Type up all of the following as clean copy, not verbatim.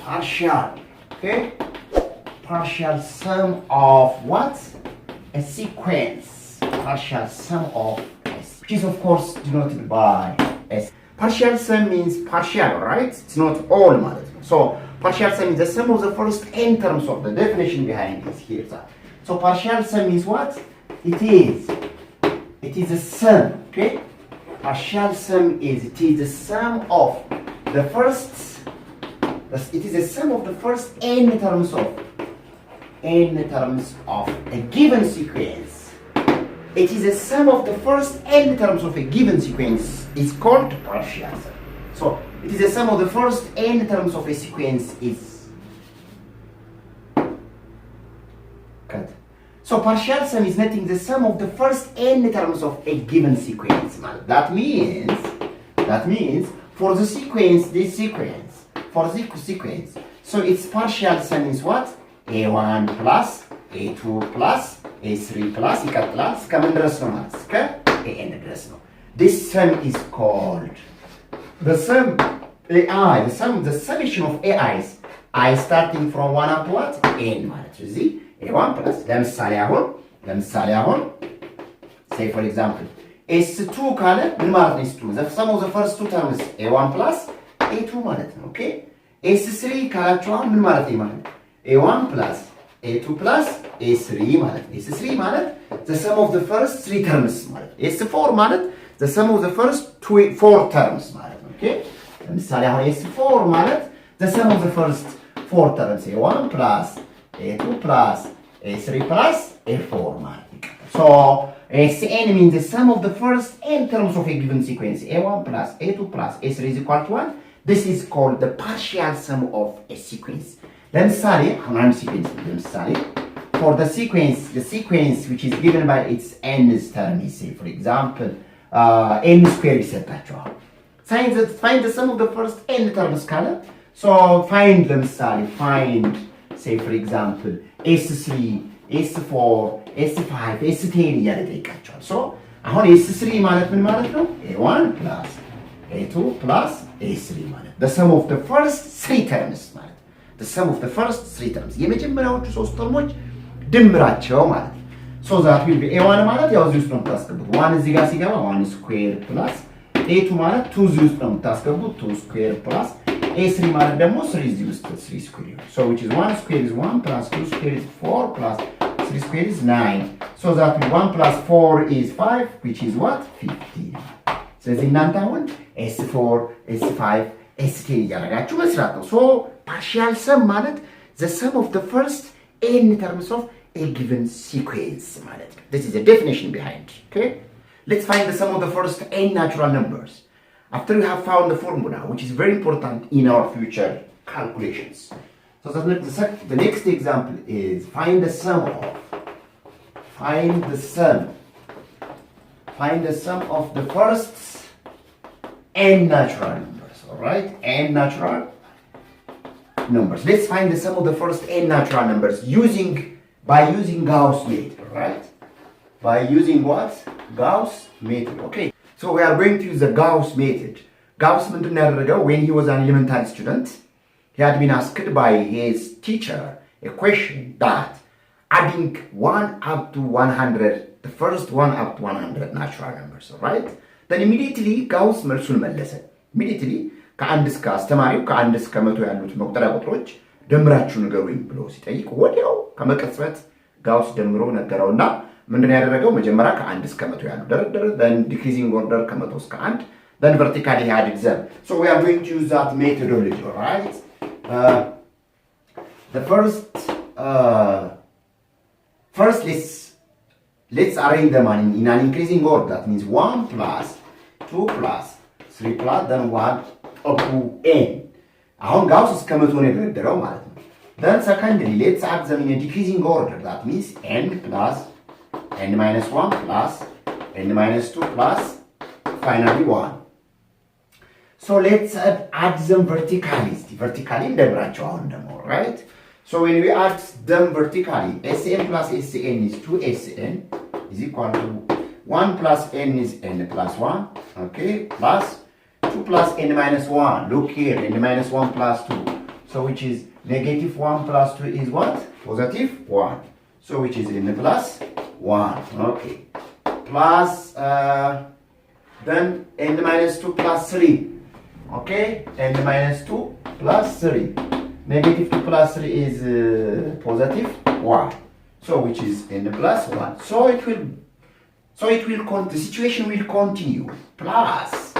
partial, okay? Partial sum of what? A sequence. Partial sum of S, which is of course denoted by S. Partial sum means partial, right? It's not all ማለት ነው. So partial sum is the sum of the first n terms of the definition behind this here. So partial sum is what? It is a sum, okay? Partial sum is the sum of the first. It is a sum of the first n terms of a given sequence. It is a sum of the first n terms of a given sequence. It's called partial sum. So it is a sum of the first n terms of a sequence is cut. So partial sum is nothing the sum of the first n terms of a given sequence. That means for the sequence, so its partial sum is what? A1 plus A2 plus A3 plus ይቀጥላል እስከምን ድረስ ነው ማለት እስከ AN ድረስ ነው. This sum is called the sum AI, the summation of AI's I starting from 1 up to what? N ማለት ነው. እዚህ A1 plus ለምሳሌ አሁን say for example S2 ካለ ምን ማለት ነው? S2 the sum of the first two terms A1 plus A2 ማለት ነው. ኦኬ S3 ካላችሁ አሁን ምን ማለት ነው? ማለት A1 plus A2 plus A3 ማለት ነው. S3 ማለት the sum of the first three terms ማለት ነው. S4 ማለት the sum of the first four terms ማለት ነው. ኦኬ ለምሳሌ አሁን S4 ማለት the sum of the first four terms A1 plus A2 plus A3 plus A4 ማለት ነው. So Sn means the sum of the first n terms of a given sequence A1 plus A2 plus A3 is equal to 1. This is called the partial sum of a sequence. ለምሳሌ አሁን አንድ sequence ለምሳሌ for the sequence which is given by its nth term is say for example n square ይሰጣቸዋል. Find the sum of the first n terms ካለ so find say for example S3 S4 S5 S10 እያለ ጠይቃቸዋል. so አሁን S3 ማለት ምን ማለት ነው? A1 plus A2 plus A3 ማለት the sum of the first three terms ማለት the sum of the first three terms የመጀመሪያዎቹ ሶስት ተርሞች ድምራቸው ማለት ነው. so that will be A1 ማለት ያው እዚህ ውስጥ ነው የምታስገቡት 1 እዚህ ጋር ሲገባ 1 ስኩዌር ፕላስ A2 ማለት 2 እዚህ ውስጥ ነው የምታስገቡት 2 ስኩዌር ፕላስ A3 ማለት ደግሞ 3 እዚህ ውስጥ 3 ስኩዌር so which is 1 square is 1 plus 2 square is 4 plus 3 square is 9 so that 1 plus 4 is 5 which is what 15. ስለዚህ እናንተ አሁን S4 S5 S10 እያደረጋችሁ መስራት ነው. so partial sum ማለት the sum of the first n terms of a given sequence ማለት ነው. This is the definition behind. Okay, let's find the sum of the first n natural numbers after you have found the formula, which is very important in our future calculations. So the next example is find the sum of the first n natural numbers. All right, n natural numbers. Let's find the sum of the first n natural numbers by using Gauss method, right? By using what? Gauss method. Okay. So we are going to use the Gauss method. Gauss ምንድን ያደረገው when he was an elementary student, he had been asked by his teacher a question that adding 1 up to 100, the first 1 up to 100 natural numbers, right? Then immediately Gauss መልሱን መለሰ. Immediately ከአንድ እስከ አስተማሪው ከአንድ እስከ 100 ያሉት መቁጠሪያ ቁጥሮች ደምራችሁ ንገሩኝ ብሎ ሲጠይቅ ወዲያው ከመቀጽበት ጋውስ ደምሮ ነገረውና ምንድን ያደረገው መጀመሪያ ከአንድ እስከ 100 ያሉ ደረደረ then decreasing order ከ100 እስከ 1 then vertically he added them. So we are going to use that methodology, all right? The first let's arrange them in an increasing order. That means 1 plus 2 plus 3 plus then 1 up to n. አሁን ጋውስ እስከ 100 ነው የደረደረው ማለት ነው. Then secondly let's add them in a decreasing order. That means n plus n minus 1 plus n minus 2 plus finally 1. So let's add them vertically እንደምራቸው አሁን ደግሞ, right? So when we add them vertically, Sn plus Sn is 2Sn is equal to 1 plus n is n plus 1, okay, plus 2 plus n minus 1. Look here, n minus 1 plus 2. So which is negative 1 plus 2 is what? Positive 1. So which is n plus 1. Okay. Plus, then n minus 2 plus 3. Okay. N minus 2 plus 3. Negative 2 plus 3 is positive 1. So which is n plus 1. So the situation will continue. Plus.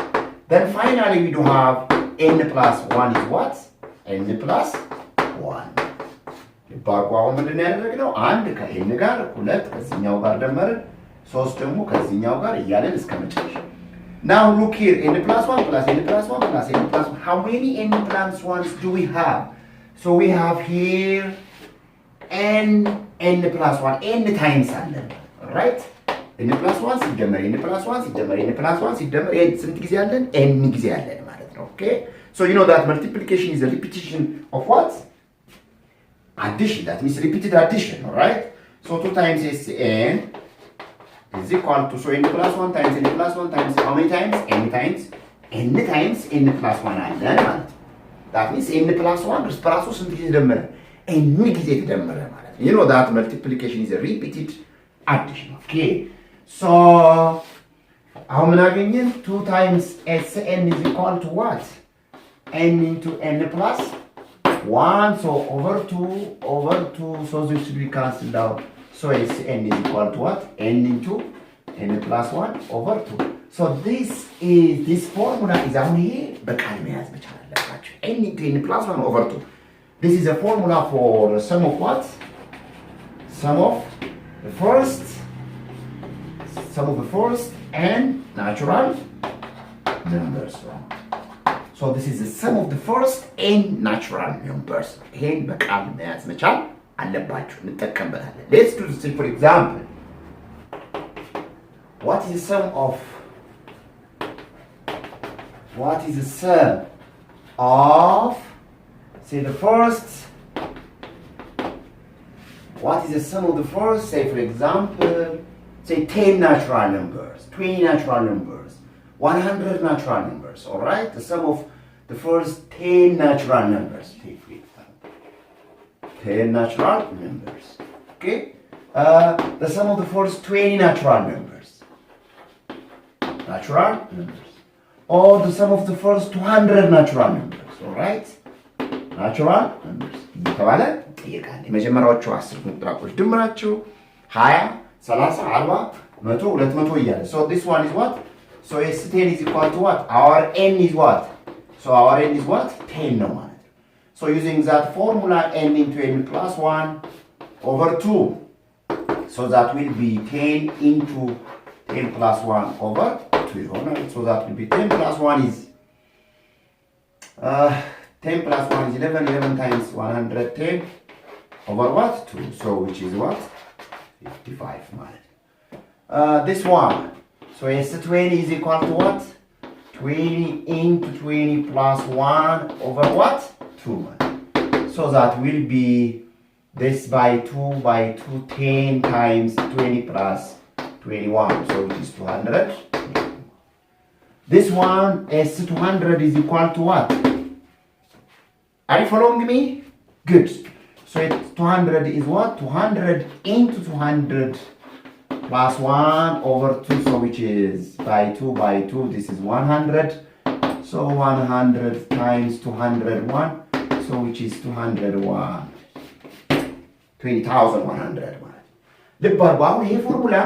Then finally we do have n plus 1 is what? n plus 1. ባርጓው ምንድን ያደረግነው አንድ ከኤን ጋር ሁለት ከዚህኛው ጋር ደመርን ሶስት ደግሞ ከዚህኛው ጋር እያለን እስከ መጨረሻ now look here n plus 1 plus n plus 1 plus n plus 1 how many n plus 1s do we have so we have here n plus 1 n times አለን right n plus 1 ሲደመር n plus 1 ሲደመር n plus 1 ሲደመር ስንት ጊዜ አለን n ጊዜ አለን ማለት ነው okay so you know that multiplication is a repetition of what addition, that means repeated addition, alright? So 2 times n is equal to, so n plus 1 times n plus 1 times how many times? N times n plus 1 አለን ማለት that means n plus 1 በራሱ ስንት ጊዜ ተደመረ? n ጊዜ ተደመረ ማለት you know that multiplication is a repeated addition, okay? So አሁን ምን አገኘን? 2 times sn is equal to what? n into n plus 1 so over 2 so this should be cancelled out so n is equal to what n into n plus 1 over 2 so this formula is አሁን ይሄ በቃል መያዝ መቻል አለባችሁ n into n plus 1 over 2 this is a formula for sum of what sum of the first and natural numbers So this is the sum of the first and natural numbers. ይሄን በቃል መያዝ መቻል አለባችሁ እንጠቀምበታለን let's do this for example what is the sum of say the first what is the sum of the first say for example say 10 natural numbers 20 natural numbers 100 natural numbers, all right? The sum of the first 10 natural numbers. 10 natural numbers, okay? The sum of the first 20 natural numbers. Or the sum of the first 200 natural numbers, all right? Natural numbers. ተባለ ይቃል የመጀመሪያዎቹ 10 ቁጥሮች ድምራቸው 20 30 40 100 200 እያለ so this one is what So S10 is equal to what? Our n is what? So our n is what? 10 no one. So using that formula n into n plus 1 over 2. So that will be 10 into 10 plus 1 over 2. Right? So that will be 10 plus 1 is 10 plus 1 is 11. 11 times 110 over what? 2. So which is what? 55 right? This one. So S20 is equal to what? 20 into 20 plus 1 over what? 2. So that will be this by 2 by 2, 10 times 20 plus 21. So it is 200. This one, S200 is equal to what? Are you following me? Good. So 200 is what? 200 into 200 plus 1 over 2, so which is by 2, this is 100. So 100 times 201, so which is 201. 20,100. ልብ አድርጉ አሁን ይሄ ፎርሙላ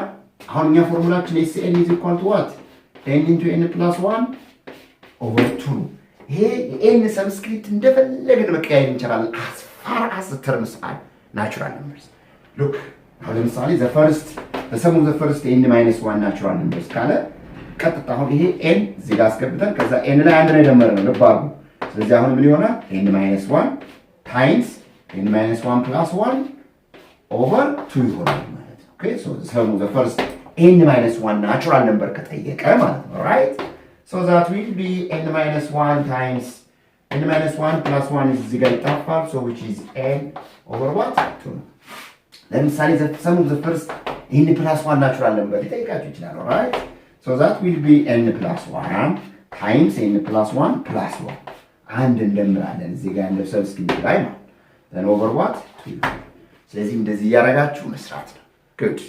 አሁን እኛ ፎርሙላችን SN is equal to what? n into n plus 1 over 2 ይሄ n ሰብስክሪፕት እንደፈለግን መቀያየር እንችላለን as far as the terms are natural numbers. Look, አሁን ለምሳሌ the sum of the first n minus 1 natural numbers ካለ ቀጥታ አሁን ይሄ n እዚህ ጋር አስገብተን ከዛ n ላይ አንድ ላይ ደመረን ነው ልብ አድርጉ ስለዚህ አሁን ምን ይሆናል n minus 1 times n minus 1 plus 1 over 2 ይሆናል ማለት ነው okay so the sum of the first n minus 1 natural number ከጠየቀ ማለት ነው right so that will be n minus 1 times n minus 1 plus 1 is እዚህ ጋር ይጣፋል so which is n over what 2 ለምሳሌ the sum of the first n plus 1 natural number ሊጠይቃችሁ ይችላል alright so that will be n plus 1 times n plus 1 plus 1 አንድ እንደምራለን እዚህ ጋር እንደ ሰብስክሪፕት ላይ ማለት then over what 2 ስለዚህ እንደዚህ ያረጋችሁ መስራት ነው good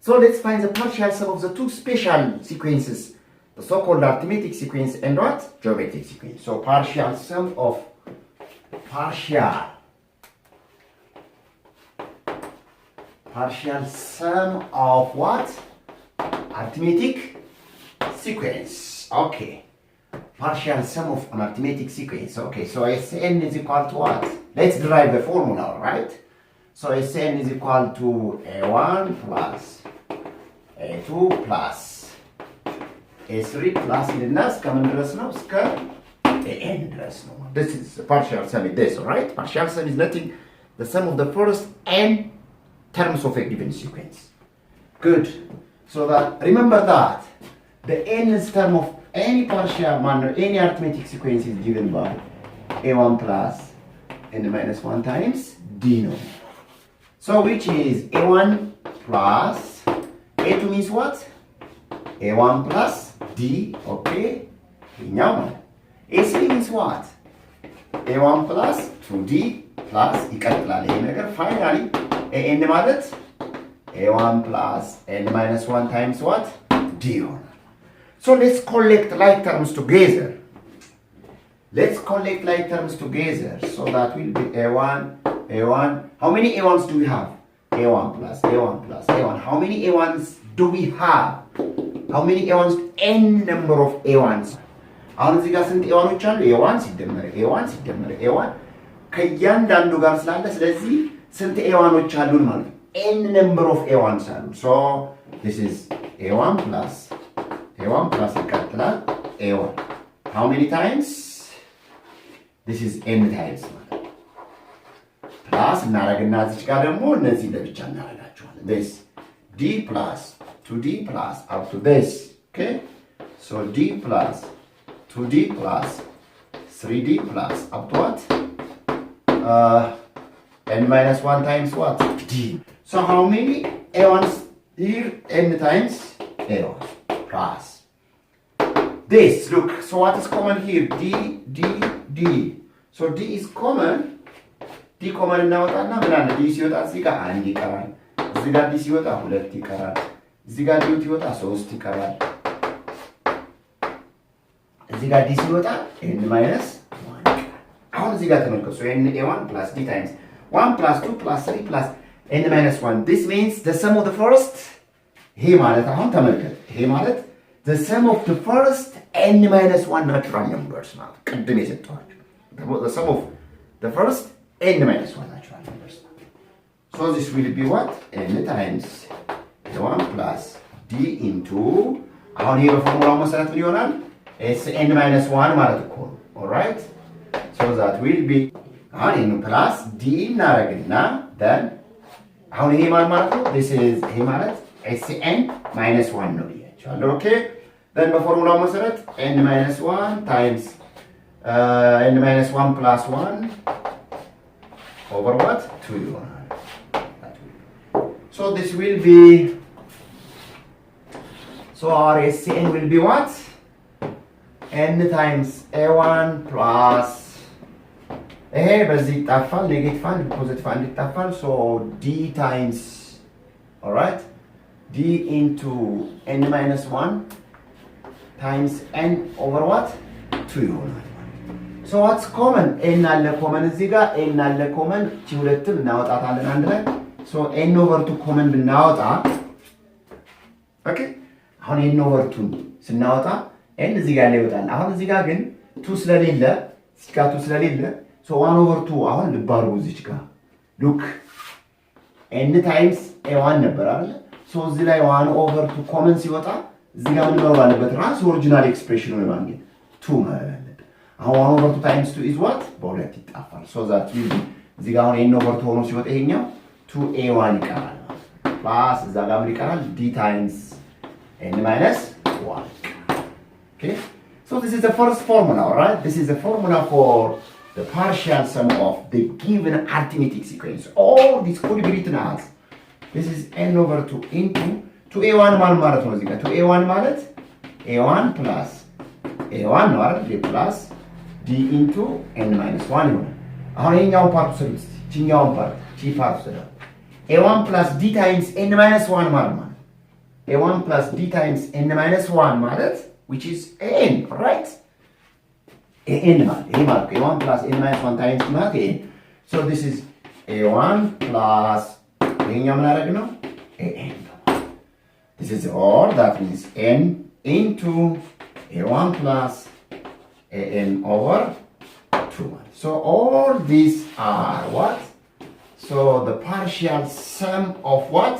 so let's find the partial sum of the two special sequences the so-called arithmetic sequence and what geometric sequence so partial sum of what arithmetic sequence okay partial sum of an arithmetic sequence okay so Sn is equal to what let's derive the formula right so Sn is equal to a1 plus a2 plus a3 plus الناس كمان درسنا እስከ an درسنا this is a partial sum is this all right partial sum is nothing the sum of the first n terms of a given sequence good so that remember that the nth term of any partial manner, any arithmetic sequence is given by a1 plus n minus 1 times d no. So which is a1 plus a2 means what? a1 plus d, okay? a3 means what? a1 plus 2d plus finally an ማለት a1 plus n minus 1 times what? d on. So let's collect like terms together. So that will be A1. How many A1s do we have? A1 plus A1. How many A1s do we have? How many A1s? N number of A1s. አሁን እዚህ ጋር ስንት A1ዎች አሉ? A1 ሲደመር A1 ከእያንዳንዱ ጋር ስላለ ስለዚህ ስንት A1ዎች አሉን ማለት ነው? N number of A1s አሉ. So this is A1 plus ይቀጥላል A1 how many times this is n times plus እናረግና እዚህ ጋር ደግሞ እነዚህ ለብቻ እናረጋቸዋለን this d plus 2d plus up to this okay so d plus 2d plus 3d plus up to what n minus 1 times what d so how many A1s here n times A1 plus this look so what is common here d so d is common እናወጣና ምን አለ d ሲወጣ እዚህ ጋር አንድ ይቀራል እዚህ ጋር d ሲወጣ ሁለት ይቀራል እዚህ ጋር d ሲወጣ ሶስት ይቀራል እዚህ ጋር d ሲወጣ n minus 1 አሁን እዚህ ጋር ተመልከቱ so n a1 plus d times 1 plus 2 plus 3 plus n minus 1 this means the sum of the first ይሄ ማለት አሁን ተመልከቱ ይሄ ማለት the sum of the first n minus 1 natural numbers ማለት ቅድም የሰጠኋችሁ the sum of the first n minus 1 natural numbers so this will be what n times 1 plus d into አሁን ይሄ በፎርሙላው መሰረት ምን ይሆናል s n minus 1 ማለት እኮ ነው all right so that will be አሁን n plus d እናረግና then አሁን ይሄ ማለት ነው this is ይሄ ማለት s n minus 1 ነው okay then በፎርሙላው መሰረት n minus 1 times n minus 1 plus 1 over what 2 ይሆናል so this will be so our SCN will be what n times a1 plus ይሄ በዚህ ይጣፋል ኔጌቲቭ አንድ ፖዚቲቭ አንድ ይጣፋል so d times all right d into n minus 1 times n over what 2 ይሆናል so what's common n አለ common እዚህ ጋር n አለ common እቺ ሁለቱን እናወጣታለን አንድ ላይ so n over 2 common ብናወጣ okay አሁን n over 2 ስናወጣ n እዚህ ጋር ላይ ይወጣል አሁን እዚህ ጋር ግን 2 ስለሌለ እዚህ ጋር 2 ስለሌለ so 1 over 2 አሁን ልባሩ እዚህ ጋር look n times a1 ነበር አይደል so እዚህ ላይ 1 over 2 common ሲወጣ እዚህ ጋር ምን ነው ባለበት ራስ ኦሪጂናል ኤክስፕሬሽን ነው ማለት 2 ማለት አለበት አሁን 1 over 2 times 2 is what በሁለት ይጣፋል so that will be እዚህ ጋር አሁን n over 2 ሆኖ ሲወጣ ይሄኛው 2a1 ይቀራል plus እዛ ጋር ምን ይቀራል d times n minus 1 okay so this is the first formula all right this is the formula for the partial sum of the given arithmetic sequence all this could be written as this is n over 2 into 2a1 ማለት ነው እዚህ ጋር 2a1 ማለት a1 plus a1 ነው አይደል plus d into n minus 1 ይሆናል። አሁን ይሄኛውን ፓርት ስሩት ቺኛውን ፓርት ቺ ፓርት ስራ a1 plus d times n minus 1 ማለት a1 plus d times n minus 1 ማለት which is n, right? an ማለት ይሄ ማለት a1 plus n minus 1 times ማለት an. So this is a1 plus ይሄኛው ምን አደረግ ነው an. This is all that means n into a1 plus an over 2. So all these are what? So the partial sum of what?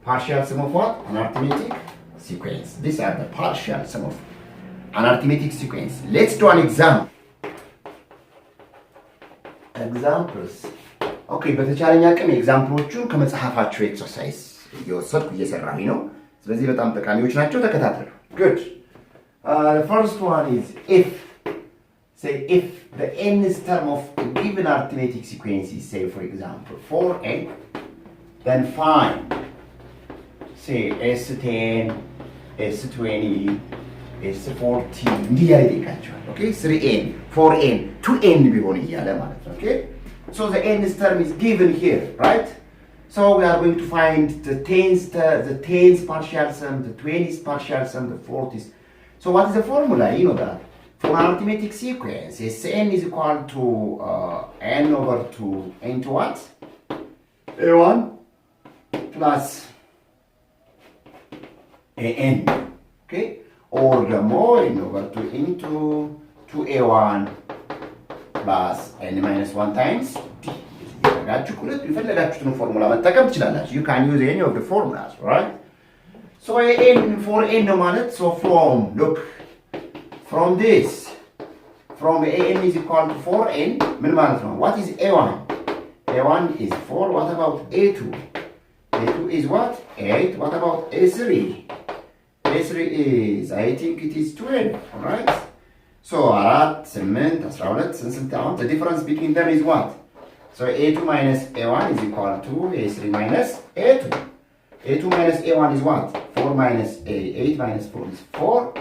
Partial sum of what? An arithmetic sequence. These are the partial sum of an arithmetic sequence. Let's do an example. Examples. Okay, በተቻለኝ አቅም ኤግዛምፕሎቹን ከመጽሐፋችሁ ኤክሰርሳይዝ እየወሰድኩ እየሰራሁኝ ነው። ስለዚህ በጣም ጠቃሚዎች ናቸው። ተከታተሉ። Good. The first one is if. Say if the nth term of a given arithmetic sequence is, say, for example, 4n, then find, say, s10, s20, s40, okay? 3n, 4n, 2n ቢሆን እያለ ማለት ነው, okay? So the nth term is given here, right? So we are going to find the tens partial sum, the 20s partial sum, the 40s. So what is the formula? You know that. For an arithmetic sequence, Sn is equal to n over 2 into what? a1 plus an, okay? Or the more n over 2 into 2a1 plus n minus 1 times d. You can use any of the formulas, right? So an for n ማለት so from, look, from this, from an is equal to 4n, what is a1? a1 is 4, what about a2? a2 is what? 8, what about a3? a3 is, I think it is 12, alright? So, 4, 8, 12, the difference between them is what? So, a2 minus a1 is equal to a3 minus a2. a2 minus a1 is what? 4 minus a8 minus 4 is 4.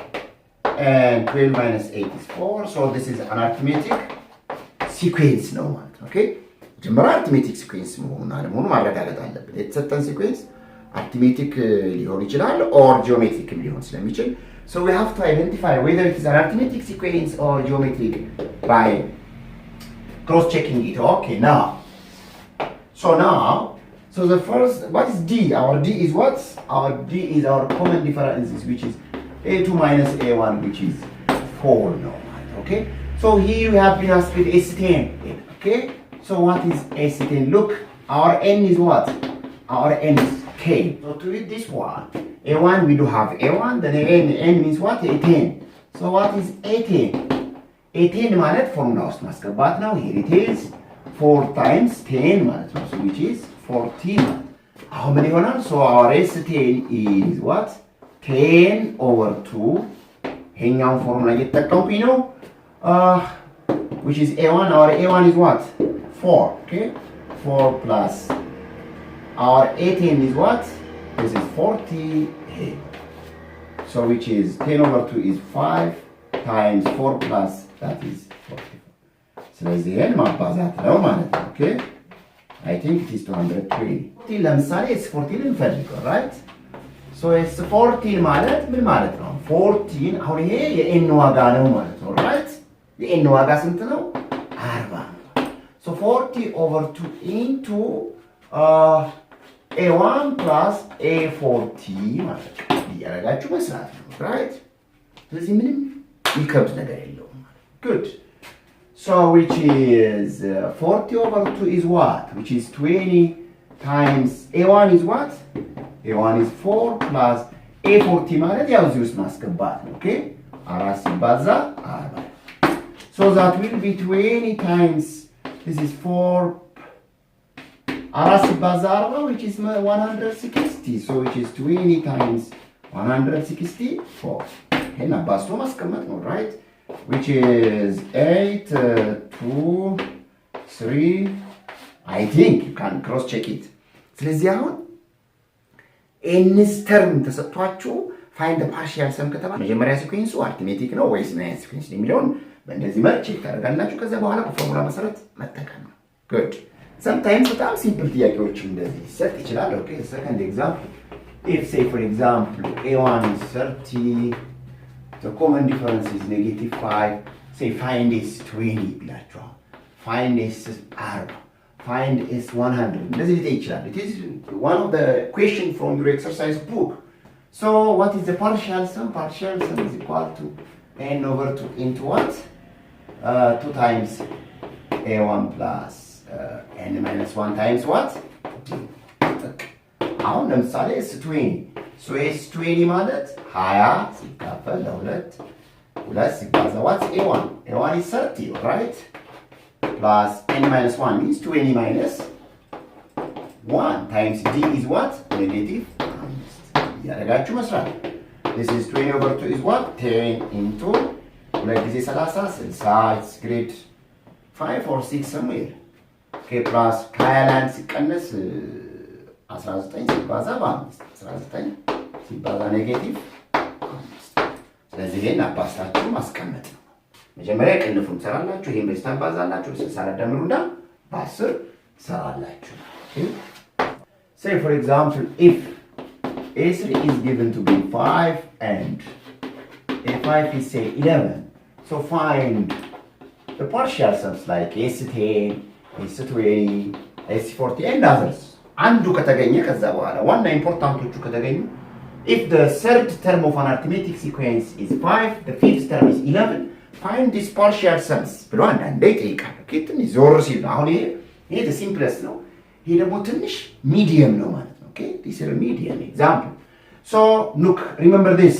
And 12 minus 8 is 4. So this is an arithmetic sequence ነው ማለት ነው። Okay? ጀመራ arithmetic sequence መሆኑን አለመሆኑ ማረጋገጥ አለብን። የተሰጠን sequence arithmetic ሊሆን ይችላል or geometric ሊሆን ስለሚችል so we have to identify whether it is an arithmetic sequence or geometric by cross checking it. Okay, now. So the first, what is d? Our d is what? Our d is our common differences, which is a2 minus a1, which is 4 now, okay? So here we have been asked with s10, okay? So what is s10? Look, our n is what? Our n is k. So to read this one, a1 we do have a1, then n means what? a10. So what is a10? a10 ማለት formula ውስጥ ማስገባት ነው. Here it is 4 times 10 ማለት ነው, so which is 40 ማለት. አሁን ምን ይሆናል? So our s10 is what? 10 over 2 ይሄኛውን ፎርሙላ እየተጠቀምኩኝ ነው which is a1. Our a1 is what? 4, okay? 4 plus our a10 is what? This is 40. So which is 10 over 2 is 5 times 4 plus that is 44. ስለዚህ ይሄን ማባዛት ነው ማለት ነው, okay? I think it is 220. ለምሳሌ s14 እንፈልገው, right? So it's 14 ማለት ምን ማለት ነው? 14 አሁን ይሄ የn ዋጋ ነው ማለት ነው, right? የn ዋጋ ስንት ነው? 40. So 40 over 2 into a1 plus a40 ማለት ነው. እያደረጋችሁ መስራት ነው, right? ስለዚህ ምንም ይከብድ ነገር የለውም. Good. So which is 40 over 2 is what? Which is 20 times a1 is what? a1 is 4 plus a40 ማለት ያው እዚህ ውስጥ ማስገባት ነው, okay? 4 ሲባዛ 40. So that will be 20 times, this is 4, 4 ሲባዛ 40 which is 160. So which is 20 times 164. ይሄን አባዝቶ ማስቀመጥ ነው, right? Which is 8, 2, 3, I think you can cross check it. ስለዚህ አሁን nth term ተሰጥቷችሁ find the partial sum ከተባለ መጀመሪያ ሲኩዌንሱ arithmetic ነው ወይስ ምን አይነት ሲኩዌንስ ነው የሚለውን በእንደዚህ መልክ ቼክ ታደርጋላችሁ። ከዛ በኋላ በፎርሙላ መሰረት መጠቀም ነው። ጉድ sometimes በጣም ሲምፕል ጥያቄዎች እንደዚህ ሊሰጥ ይችላል። ኦኬ second example, if say for example a1 is 30, the common difference is -5, say find s20 ብላችኋል። find s40, find s100 እንደዚህ ሊጠይቅ ይችላል። it is one of the question from your exercise book. So what is the partial sum? Partial sum is equal to n over 2 into what? 2 times a1 plus n minus 1 times what? አሁን ለምሳሌ s20 so s20 ማለት 20 ሲካፈል ለ2 2 ሲባዛ what? a1 is 30, right? plus n minus 1 means 20 minus 1 times d is what? negative. ያደርጋችሁ መስራት this is 20 over 2 is what? 10 into 2 ጊዜ 30 60. it's grade 5 or 6 somewhere. okay plus ከ21 ሲቀነስ 19 ሲባዛ በ5 19 ሲባዛ ኔጌቲቭ 5። ስለዚህ ይሄን አባስታችሁ ማስቀመጥ ነው። መጀመሪያ ቅንፉን ትሰራላችሁ። ይሄን በዚህ ታባዛላችሁ 60 ደምሩና በ10 ትሰራላችሁ። say for example if a3 is given to be 5 and a5 is say 11, so find the partial sums like s10, s20, s40 and others. አንዱ ከተገኘ ከዛ በኋላ ዋና ኢምፖርታንቶቹ ከተገኙ if the third term of an arithmetic sequence is 5, the fifth term is 11, find these partial sums ብሎ አንዳንዴ ይጠይቃል። ትንሽ ዞር ሲል አሁን ይሄ the simplest ነው። ይሄ ደግሞ ትንሽ ሚዲየም ነው ማለት ነው። okay this is a medium example. so look remember this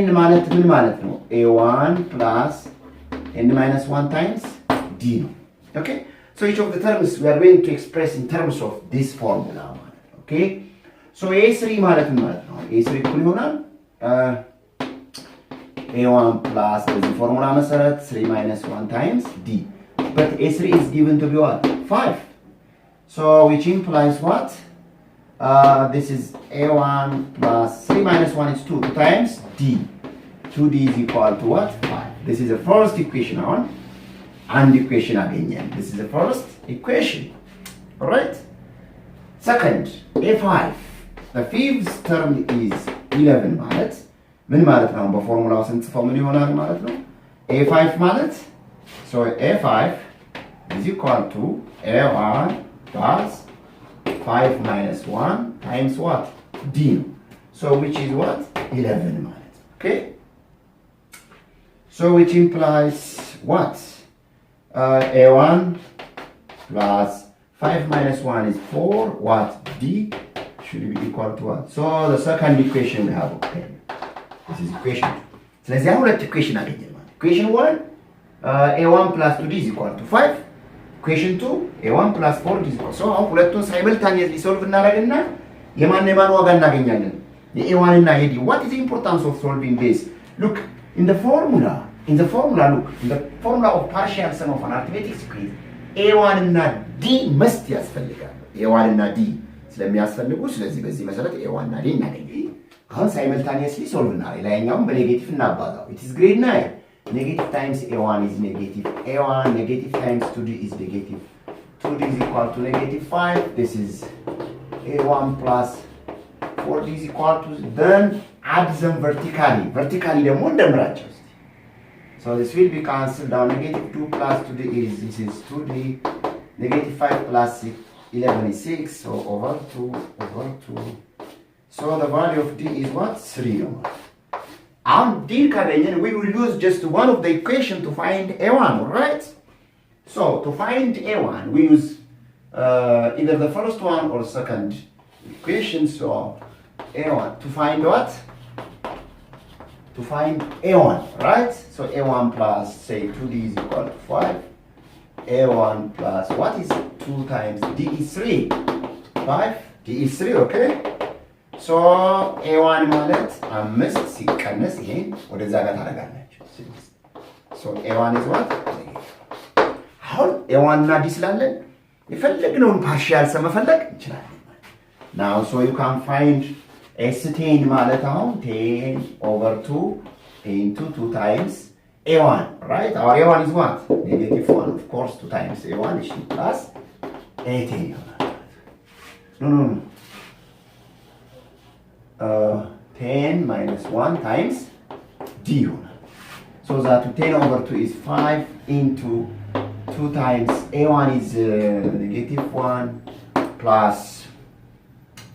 n ማለት ምን ማለት ነው? a1 plus n minus 1 times d ነው። okay so each of the terms we are going to express in terms of this formula ማለት ነው። okay so a3 ማለት ምን ማለት ነው? a3 እኩል ይሆናል a1 plus በዚህ ፎርሙላ መሰረት 3 minus 1 times d, but a3 is given to be what? 5. so which implies what? this is a1 plus 3 minus 1 is 2 times d. 2d is equal to what? 5. this is the first equation. and equation again. this is the first equation. all right. second a5, the fifth term is 11 ማለት ምን ማለት ነው? በፎርሙላው ስንጽፈው ምን ይሆናል ማለት ነው? a5 ማለት so a5 is equal to a1 plus 5 minus 1 times what? d. so which is what? 11 ማለት. okay so which implies what? a1 plus 5 minus 1 is 4. what? d should be equal to what? so the second equation we have obtained. this is equation 2. ስለዚህ አሁን ሁለት ኢኩዌሽን አገኘን ማለት equation 1 a1 plus 2d is equal to 5. equation 2 a1 plus 4d is equal. so አሁን ሁለቱን ሳይመልታኒየስሊ ሶልቭ እናደርግና የማን ዋጋ እናገኛለን? የa1 እና የd. what is the importance of solving this? look in the formula look in the formula of partial sum of an arithmetic sequence a1 እና d must ያስፈልጋል። a1 እና d ስለሚያስፈልጉ ስለዚህ በዚህ መሰረት a1 እና d እናገኛለን። አሁን ሳይመልታኒየስሊ ሶልቭ እናደርግ። ላይኛውን በኔጌቲቭ እናባዛው። it is grade 9. negative times a1 is negative a1, negative times 2d is negative 2d is equal to negative 5. this is a1 plus 4d is equal to, then add them vertically ደግሞ እንደምራቸው። so this will be cancelled down. negative 2 plus 2d is, this is 2d, negative 5 plus 11 is 6, so over 2 so the value of d is what? 3 ነው ማለት. and d ካገኘን we will use just one of the equation to find a1, right? so to find a1 we use either the first one or second equation. so a1 to find what? to find a1, right? so a1 plus say 2d is equal to 5. a1 plus what is 2 times d is 3. 5 d is 3. okay so a1 ማለት 5 ሲቀነስ ይሄን ወደዛ ጋር ታደርጋላችሁ 6. so a1 is what? አሁን a1 እና d ስላለን የፈለግነውን ፓርሻል ሰም መፈለግ እንችላለን። now so you can find s10 ማለት አሁን 10 over 2 into 2 times a1, right? Our a1 is what? Negative 1, of course, 2 times a1 is plus 18. No. 10 minus 1 times d. So that 10 over 2 is 5 into 2 times a1 is negative 1 plus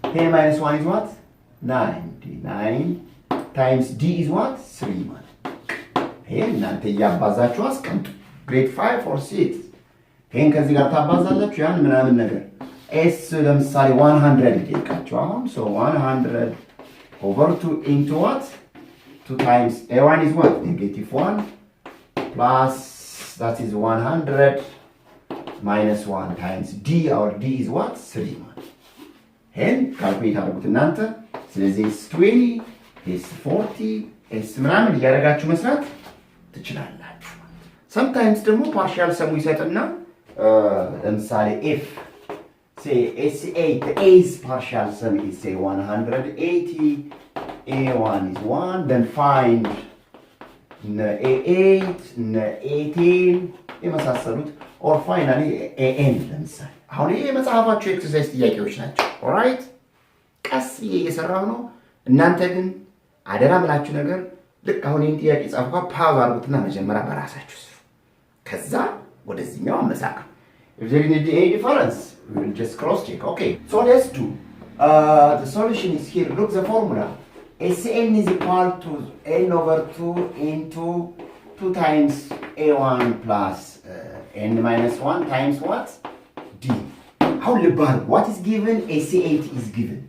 10 minus 1 is what? 99 times d is what? 3 ማለት ይሄን እናንተ እያባዛችሁ አስቀምጡ grade 5 or 6 ይሄን ከዚህ ጋር ታባዛላችሁ ያን ምናምን ነገር s ለምሳሌ 100 ይጠይቃችሁ አሁን so 100 over 2 into what? 2 times a1 is what? Negative 1 plus that is 100 minus 1 times d. Our d is what? 3. And calculate አድርጉት እናንተ ስለዚህ is 20 is 40 is ምናምን እያደረጋችሁ መስራት ትችላላችሁ sometimes ደግሞ partial sum ይሰጥና ለምሳሌ if say S8 the a's partial sum is say 180 a1 is 1 then find a8 a18 የመሳሰሉት or finally an ለምሳሌ አሁን ይሄ መጽሐፋችሁ ኤክሰርሳይዝ ጥያቄዎች ናቸው ኦልራይት ቀስ እየሰራው ነው እናንተ ግን አደራ ብላችሁ ነገር ልክ አሁን ይሄን ጥያቄ ጻፉ ፓውዝ አድርጉትና መጀመሪያ በራሳችሁ ከዛ ወደዚህኛው አመሳካ if there is any difference we will just cross check okay so let's do the solution is here look the formula Sn is equal to n over 2 into 2 times a1 plus n minus 1 times what? d. How libar? What is given? AC8 is given.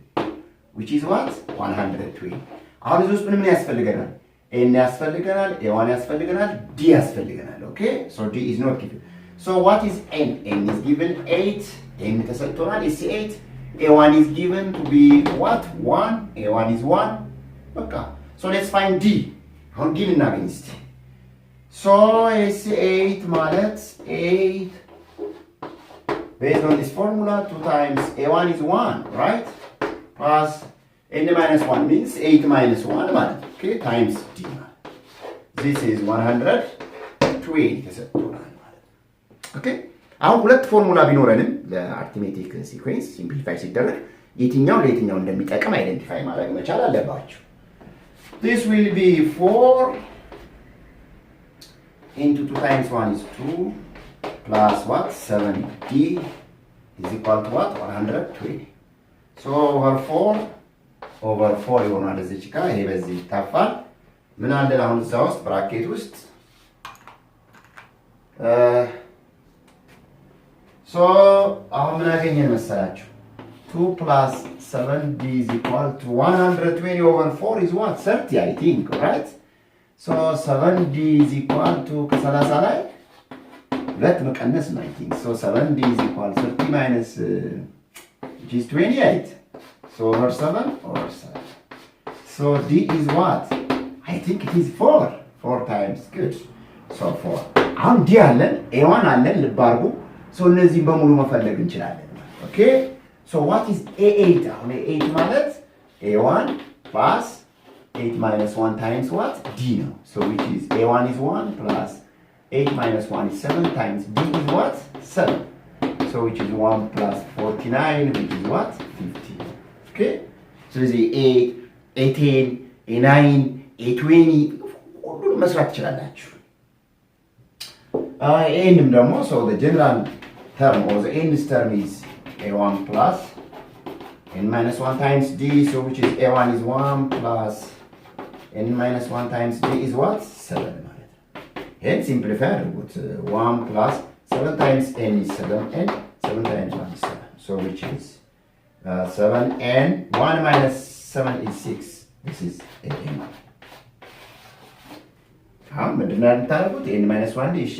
Which is what? 120. How is this ምን ያስፈልገናል? n ያስፈልገናል, a1 ያስፈልገናል, d ያስፈልገናል. Okay? So d is not given. So what is n? n is given 8. n ተሰጥቶናል AC8. a1 is given to be what? 1. a1 is 1. Okay. So let's find d. አሁን d እናገኝ እስቲ. So AC8 ማለት 8 based on this formula 2 times a1 is 1 right plus n minus 1 means 8 minus 1 ማለት okay times d this is 120 ተሰጥቶናል ማለት okay አሁን ሁለት ፎርሙላ ቢኖረንም ለአርithmetic sequence simplify ሲደረግ የትኛው ለየትኛው እንደሚጠቅም አይደንቲፋይ ማድረግ መቻል አለባችሁ this will be 4 into 2 times 1 is 2 plus what? 7d is equal to what? 120. So over 4 ይሆናል እዚህ ጋር ይሄ በዚህ ይታፋል ምን አለ አሁን እዛ ውስጥ ብራኬት ውስጥ so አሁን ምን አገኘን መሰላችሁ 2 plus 7d is equal to 120 over 4 is what? 30 I think, right? So 7d is equal to ከ30 ላይ ሁለት መቀነስ ነው I think. So 7d is equal to 30 minus which is 28. So over 7 over 7. So d is what? I think it is 4. 4 times. Good. So 4. አሁን d አለን a1 አለን ልብ አድርጉ. So እነዚህ በሙሉ መፈለግ እንችላለን. Okay? So what is a8? አሁን a8 ማለት a1 plus 8 minus 1 times what? d ነው. So which is a1 is 1 plus 8 minus 1 is 7 times d is what? 7. So which is 1 plus 49 which is what? 50. Okay? So this is 8, 18, a9, a20 ሁሉንም መስራት ትችላላችሁ. ይሄንም ደግሞ so the general term or the nth term is a1 plus n minus 1 times d so which is a1 is 1 plus n minus 1 times d is what? 7. And simplify with 1 plus 7 times n is 7n, 7 times 1 is 7. So which is 7n, 1 minus 7 is 6. This is 8n. How many ታደርጉት n minus 1 is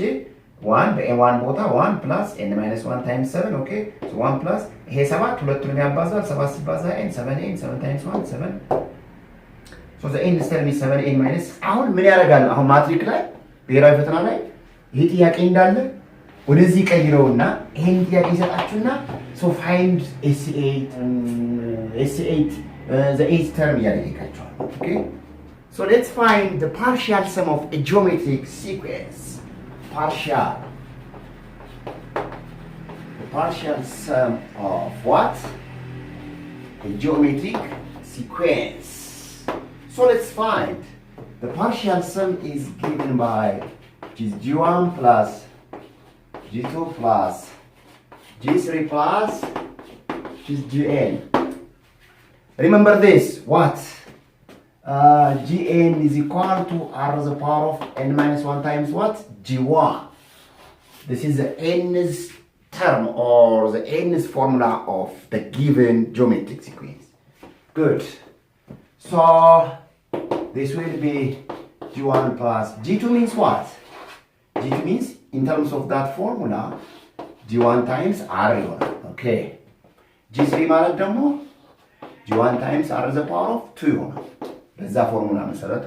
1 በn1 ቦታ 1 plus n minus 1 times 7 okay so 1 plus ይሄ 7 ሁለቱንም ያባዛል 7 ሲባዛ n 7n 7 times 1 7 so the n is telling me 7n minus አሁን ምን ያደርጋል አሁን ማትሪክ ላይ ብሔራዊ ፈተና ላይ ይሄ ጥያቄ እንዳለ ወደዚህ ቀይረውና ይሄን ጥያቄ ይሰጣችሁና so find S8 the eighth term ያደርጋችኋል okay So let's find the partial sum of a geometric sequence. The partial sum of what? A geometric sequence. So let's find the partial sum is given by G1 plus G2 plus G3 plus Gn. Remember this, what? Gn is equal to r to the power of n minus 1 times what? G1. This is the nth term or the nth formula of the given geometric sequence. Good. So this will be G1 plus G2 means what? G2 means in terms of that formula G1 times R ይሆናል. Okay. G3 ማለት ደግሞ G1 times R to the power of 2 ይሆናል። በዛ ፎርሙላ መሰረት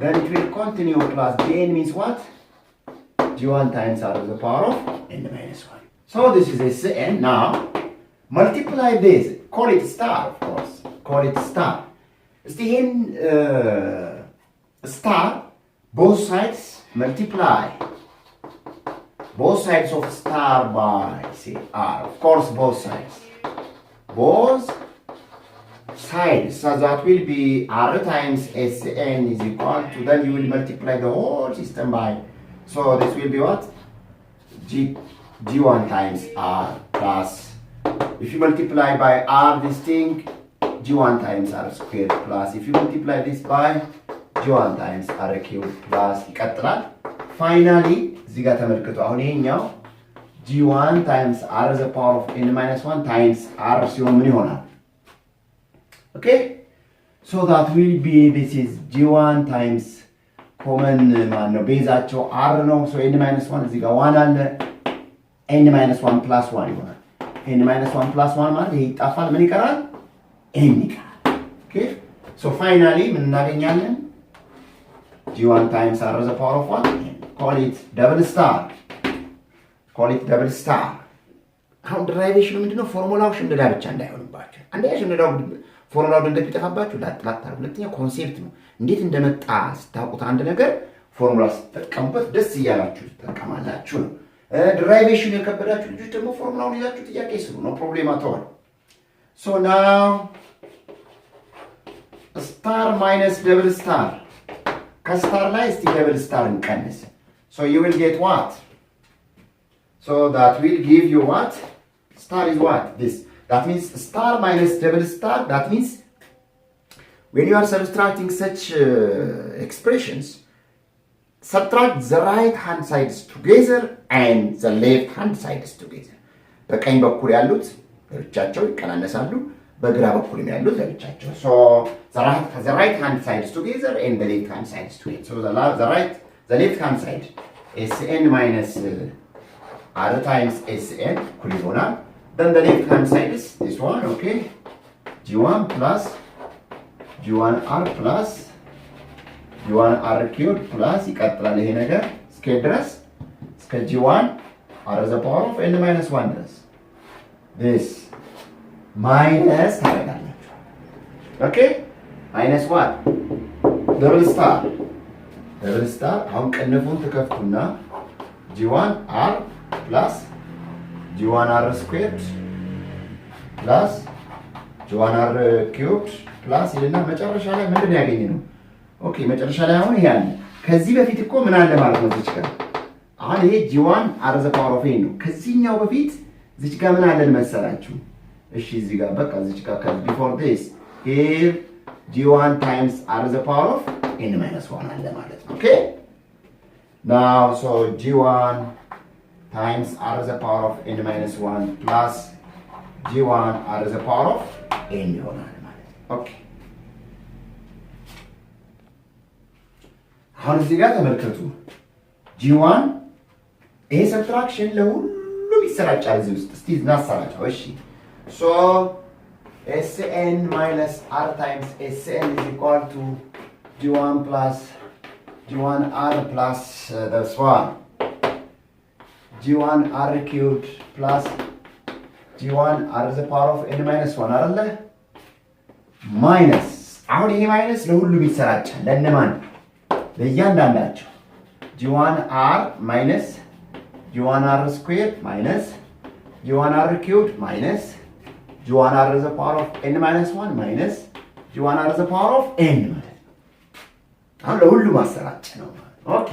then it will continue plus Gn means what? G1 times R to the power of n minus 1. So this is Sn. Now multiply this. Call it star, of course. Call it star. እስቲ ይሄን star both sides multiply. Both sides of star by say R. Of course both sides. Both sides. So that will be R times Sn is equal to, then you will multiply the whole system by, so this will be what? G1 times R plus, if you multiply by R this thing, G1 times R squared plus, if you multiply this by G1 times R cubed plus ይቀጥላል። Finally እዚህ ጋር ተመልከቱ። አሁን ይሄኛው G1 times R to the power of n minus 1 times R ሲሆን ምን ይሆናል? Okay, so that will be, this is G1 times common ማን ነው ቤዛቸው R ነው። so n minus 1 እዚህ ጋር 1 አለ n minus 1 plus 1 ይሆናል። n minus 1 plus 1 ማለት ይሄ ይጣፋል። ምን ይቀራል? n ይቀራል። okay, so finally ምን እናገኛለን? G1 times R to the power of 1. Call it double star. Call it double star. አሁን ድራይቬሽኑ ምንድነው? ፎርሙላው ሽንደዳ ብቻ እንዳይሆንባችሁ። አንደኛ ሽንደዳው ፎርሙላው እንደሚጠፋባችሁ ላጥላታ። ሁለተኛ ኮንሴፕት ነው። እንዴት እንደመጣ ስታውቁት አንድ ነገር ፎርሙላ ስትጠቀሙበት ደስ እያላችሁ ትጠቀማላችሁ ነው። ድራይቬሽኑ የከበዳችሁ ልጆች ደግሞ ፎርሙላውን ይዛችሁ ጥያቄ ስሩ። ነው ፕሮብሌም አተዋል። So now star minus double star. ከስታር ላይ እስቲ double star እንቀንስ. So you will get what? So that will give you what? Star is what? This. That means star minus double star. That means when you are subtracting such expressions, subtract the right hand sides together and the left hand sides together. በቀኝ በኩል ያሉት ለብቻቸው ይቀናነሳሉ፣ በግራ በኩል ያሉት ለብቻቸው. So the right hand sides together and the left hand sides together. So the left hand side Sn minus R times Sn እኩል ይሆናል. Then the left hand side is this one, okay? G1 plus G1R plus G1R cubed plus ይቀጥላል ይሄ ነገር እስከ ድረስ እስከ G1 R to the power of n minus 1 ድረስ this minus ታደርጋላችሁ። Okay? Minus what? Double star. Double star. አሁን ቅንፉን ትከፍቱና G1R plus G1R squared plus G1R cubed plus ይልና መጨረሻ ላይ ምንድን ያገኘነው? ኦኬ መጨረሻ ላይ አሁን ይሄ አለ። ከዚህ በፊት እኮ ምን አለ ማለት ነው? እዚህ ጋር አሁን ይሄ G1 R to the power of n ነው። ከዚህኛው በፊት እዚህ ጋር ምን አለን መሰላችሁ? እሺ እዚህ ጋር በቃ እዚህ ጋር before this here G1 times R to the power of n minus 1 አለ ማለት ነው። ኦኬ now so G1 times R to the power of n minus 1 plus G1 R to the power of n ይሆናል ማለት ነው። ኦኬ አሁን እዚህ ጋር ተመልከቱ G1 ይሄ ሰብትራክሽን ለሁሉም ይሰራጫል እዚህ ውስጥ። እስቲ እናሰራጫው። እሺ so Sn minus R times Sn is equal to G1 plus G1R plus that's one G1R cubed plus G1R to the power of n minus 1 አይደለ? minus አሁን ይሄ ማይነስ ለሁሉም ይሰራጫል። ለእነማን? ለእያንዳንዳቸው g1 r ማይነስ g1 r ስኩዌር ማይነስ g1 r ኪዩብ ማይነስ g1 r the power of n minus 1 ማይነስ g1 r the power of n ማለት ነው። አሁን ለሁሉም አሰራጭ ነው። ኦኬ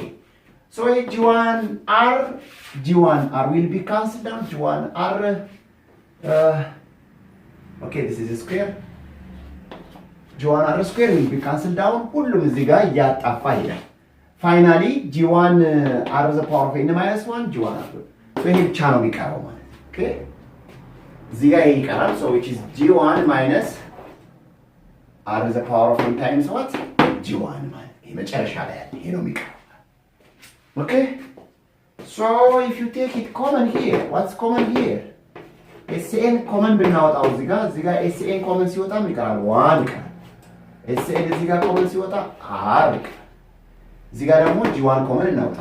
so g1 r will be cancelled down. g1 r okay, this is a square. g1 r square will be cancelled down. ሁሉም እዚህ ጋር እያጣፋ ይላል። finally g1 r the power of n minus 1 g1 r so ይሄ ብቻ ነው የሚቀረው ማለት ነው። ኦኬ እዚህ ጋር ይሄ ይቀራል። so which is g1 minus r the power of n times what g1 ማለት ይሄ መጨረሻ ላይ ያለ ይሄ ነው የሚቀረው። okay so if you take it common here, what's common here? sn common ብናወጣው እዚህ ጋር sn common ሲወጣ ምን ይቀራል? 1 ይቀራል። sn እዚህ ጋር common ሲወጣ r ይቀራል። እዚህ ጋር ደግሞ g1 common እናውጣ።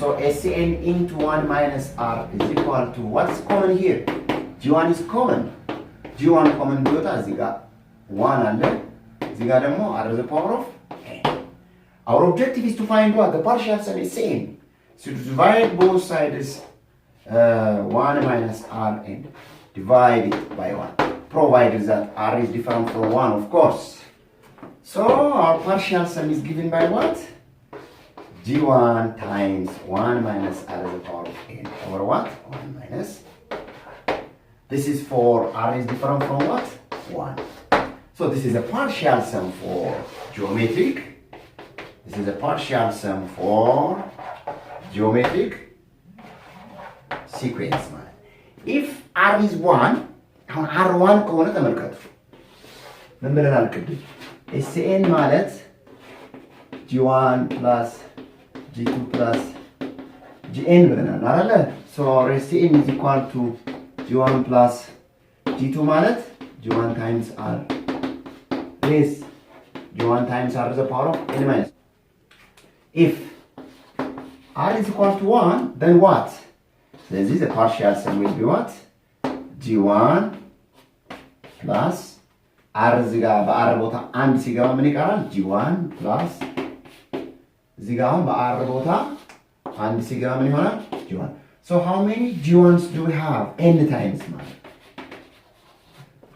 so sn into 1 minus r is equal to what's common here? g1 is common. g1 common ቢወጣ እዚህ ጋር 1 አለ። እዚህ ጋር ደግሞ r the power of n. Our objective is to find what the partial sum is same. So to divide both sides 1 minus r and divide it by 1, provided that r is different from 1, of course. So our partial sum is given by what? g1 times 1 minus r to the power of n over what? 1 minus. This is for r is different from what? 1. So this is a partial sum for geometric. This is a partial sum for geometric sequence. If r is 1, አሁን r1 ከሆነ ተመልከቱ ምን ብለናል ቅድም? sn ማለት g1 plus g2 plus gn ብለናል አይደለ? so sn is equal to g1 plus g2 ማለት g1 times r is g1 times r to the power of n minus. If r is equal to 1, then what? ስለዚህ the partial sum will be what? g1 plus r እዚህ ጋር በr ቦታ አንድ ሲገባ ምን ይቀራል? g1 plus እዚህ ጋር አሁን በr ቦታ አንድ ሲገባ ምን ይሆናል? g1. So how many g1s do we have? n times ማለት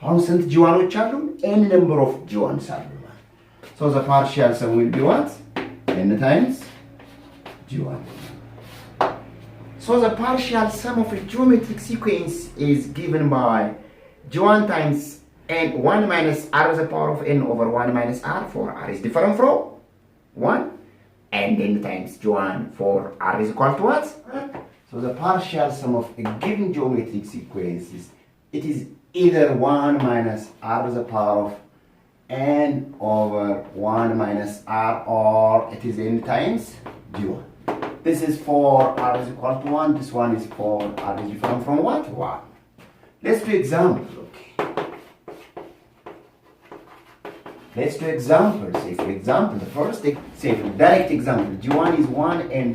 አሁን ስንት g1ዎች አሉ? n number of g1s አሉ ማለት. So the partial sum will be what? n times g1. So the partial sum of a geometric sequence is given by g1 times n 1 minus r to the power of n over 1 minus r for r is different from 1, and n times g1 for r is equal to what? So the partial sum of a given geometric sequence is, it is either 1 minus r to the power of n over 1 minus r, or it is n times g1. This is for r is equal to 1. This one is for r is different from what? 1. Let's do example. Okay. Let's do examples. Say for example, the first, say for direct example, g1 is 1 and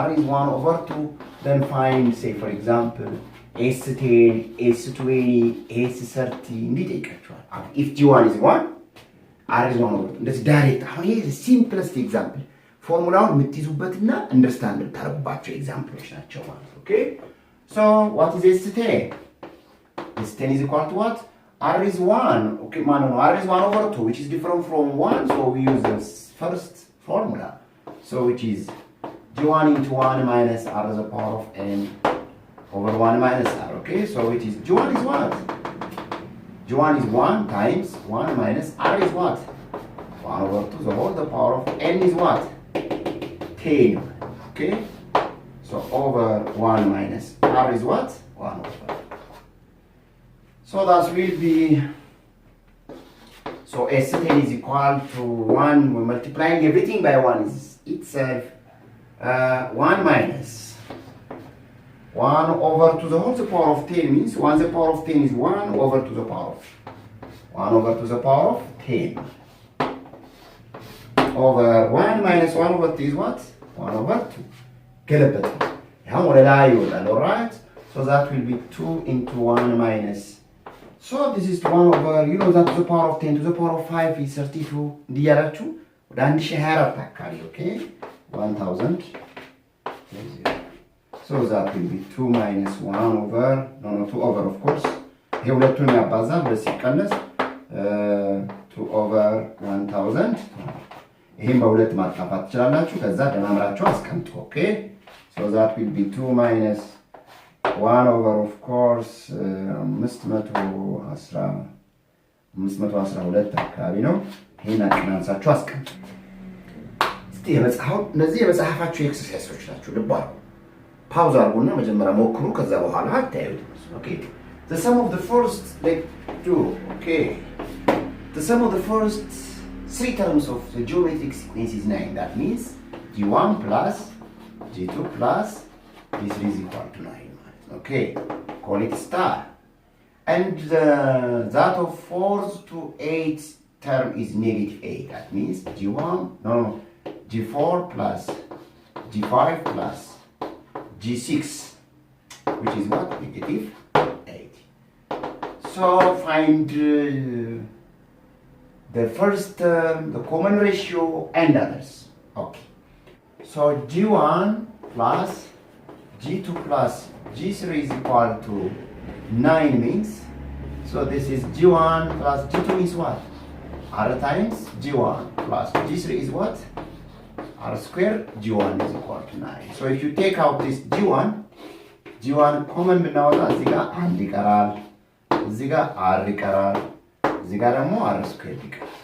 r is 1 over 2. Then find, say for example, s10, s20, s30. እንዴት ይቀርቻል? If g1 is 1, r is 1 over 2. That's direct. How is the simplest example? ፎርሙላውን የምትይዙበትና አንደርስታንድ ታረጉባቸው ኤግዛምፕሎች ናቸው ማለት ነው። ኦኬ so what is s10? s10 is equal to what? r is 1. Okay, no, r is 1 over 2, which is different from 1, so we use the first formula. So which is g1 into 1 minus r to the power of n over 1 minus r. Okay, so which is g1 is what? g1 is 1 times 1 minus r is what? 1 over 2, the whole the power of n is what? 10. Okay, so over 1 minus r is what? 1 over. So that will be, so s10 is equal to 1. We're multiplying everything by 1 is itself 1 minus 1 over to the whole power of 10 means 1 to the power of 10 is 1 over to the power of 1 over to the power of 10 over 1 minus 1 over 2 is what? 1 over 2. ገለበጥ ያው ወደ ላይ ይወጣል። ኦልራይት ሶ ዛት ዊል ቢ 2 into 1 minus So this is 1 over, you know that to the power of 10 to the power of 5 is 32 እንዲያላችሁ ወደ 1024 አካባቢ ኦኬ 1000 so that will be 2 minus 1 over no 2 over of course ይሄ ሁለቱን ያባዛል በዚህ ሲቀነስ 2 over 1000 ይሄን በሁለት ማጣፋት ትችላላችሁ ከዛ ደማምራችሁ አስቀምጡ ኦኬ so that will be 2 minus 1 over of course 512 አካባቢ ነው ይሄን አቀናንሳችሁ አስቀምጡ እስቲ እነዚህ የመጽሐፋችሁ ኤክሰርሳይሶች ናቸው ልብ አድርጉ ፓውዝ አድርጉና መጀመሪያ ሞክሩ ከዛ በኋላ አታዩት ኦኬ the sum of the first like 2 okay the sum of the first three terms of the geometric sequence is 9 that means g1 plus g2 plus g3 is equal to 9 okay call it star and that of 4 to 8 term is negative 8 that means g1 no g4 plus g5 plus g6 which is what negative 8 so find the first term the common ratio and others okay so g1 plus g2 plus g3 is equal to 9 means so this is g1 plus g2 is what r times g1 plus g3 is what r square g1 is equal to 9 so if you take out this g1 common ብናወጣ እዚህ ጋር 1 ይቀራል እዚህ ጋር r ይቀራል እዚህ ጋር ደግሞ r square ይቀራል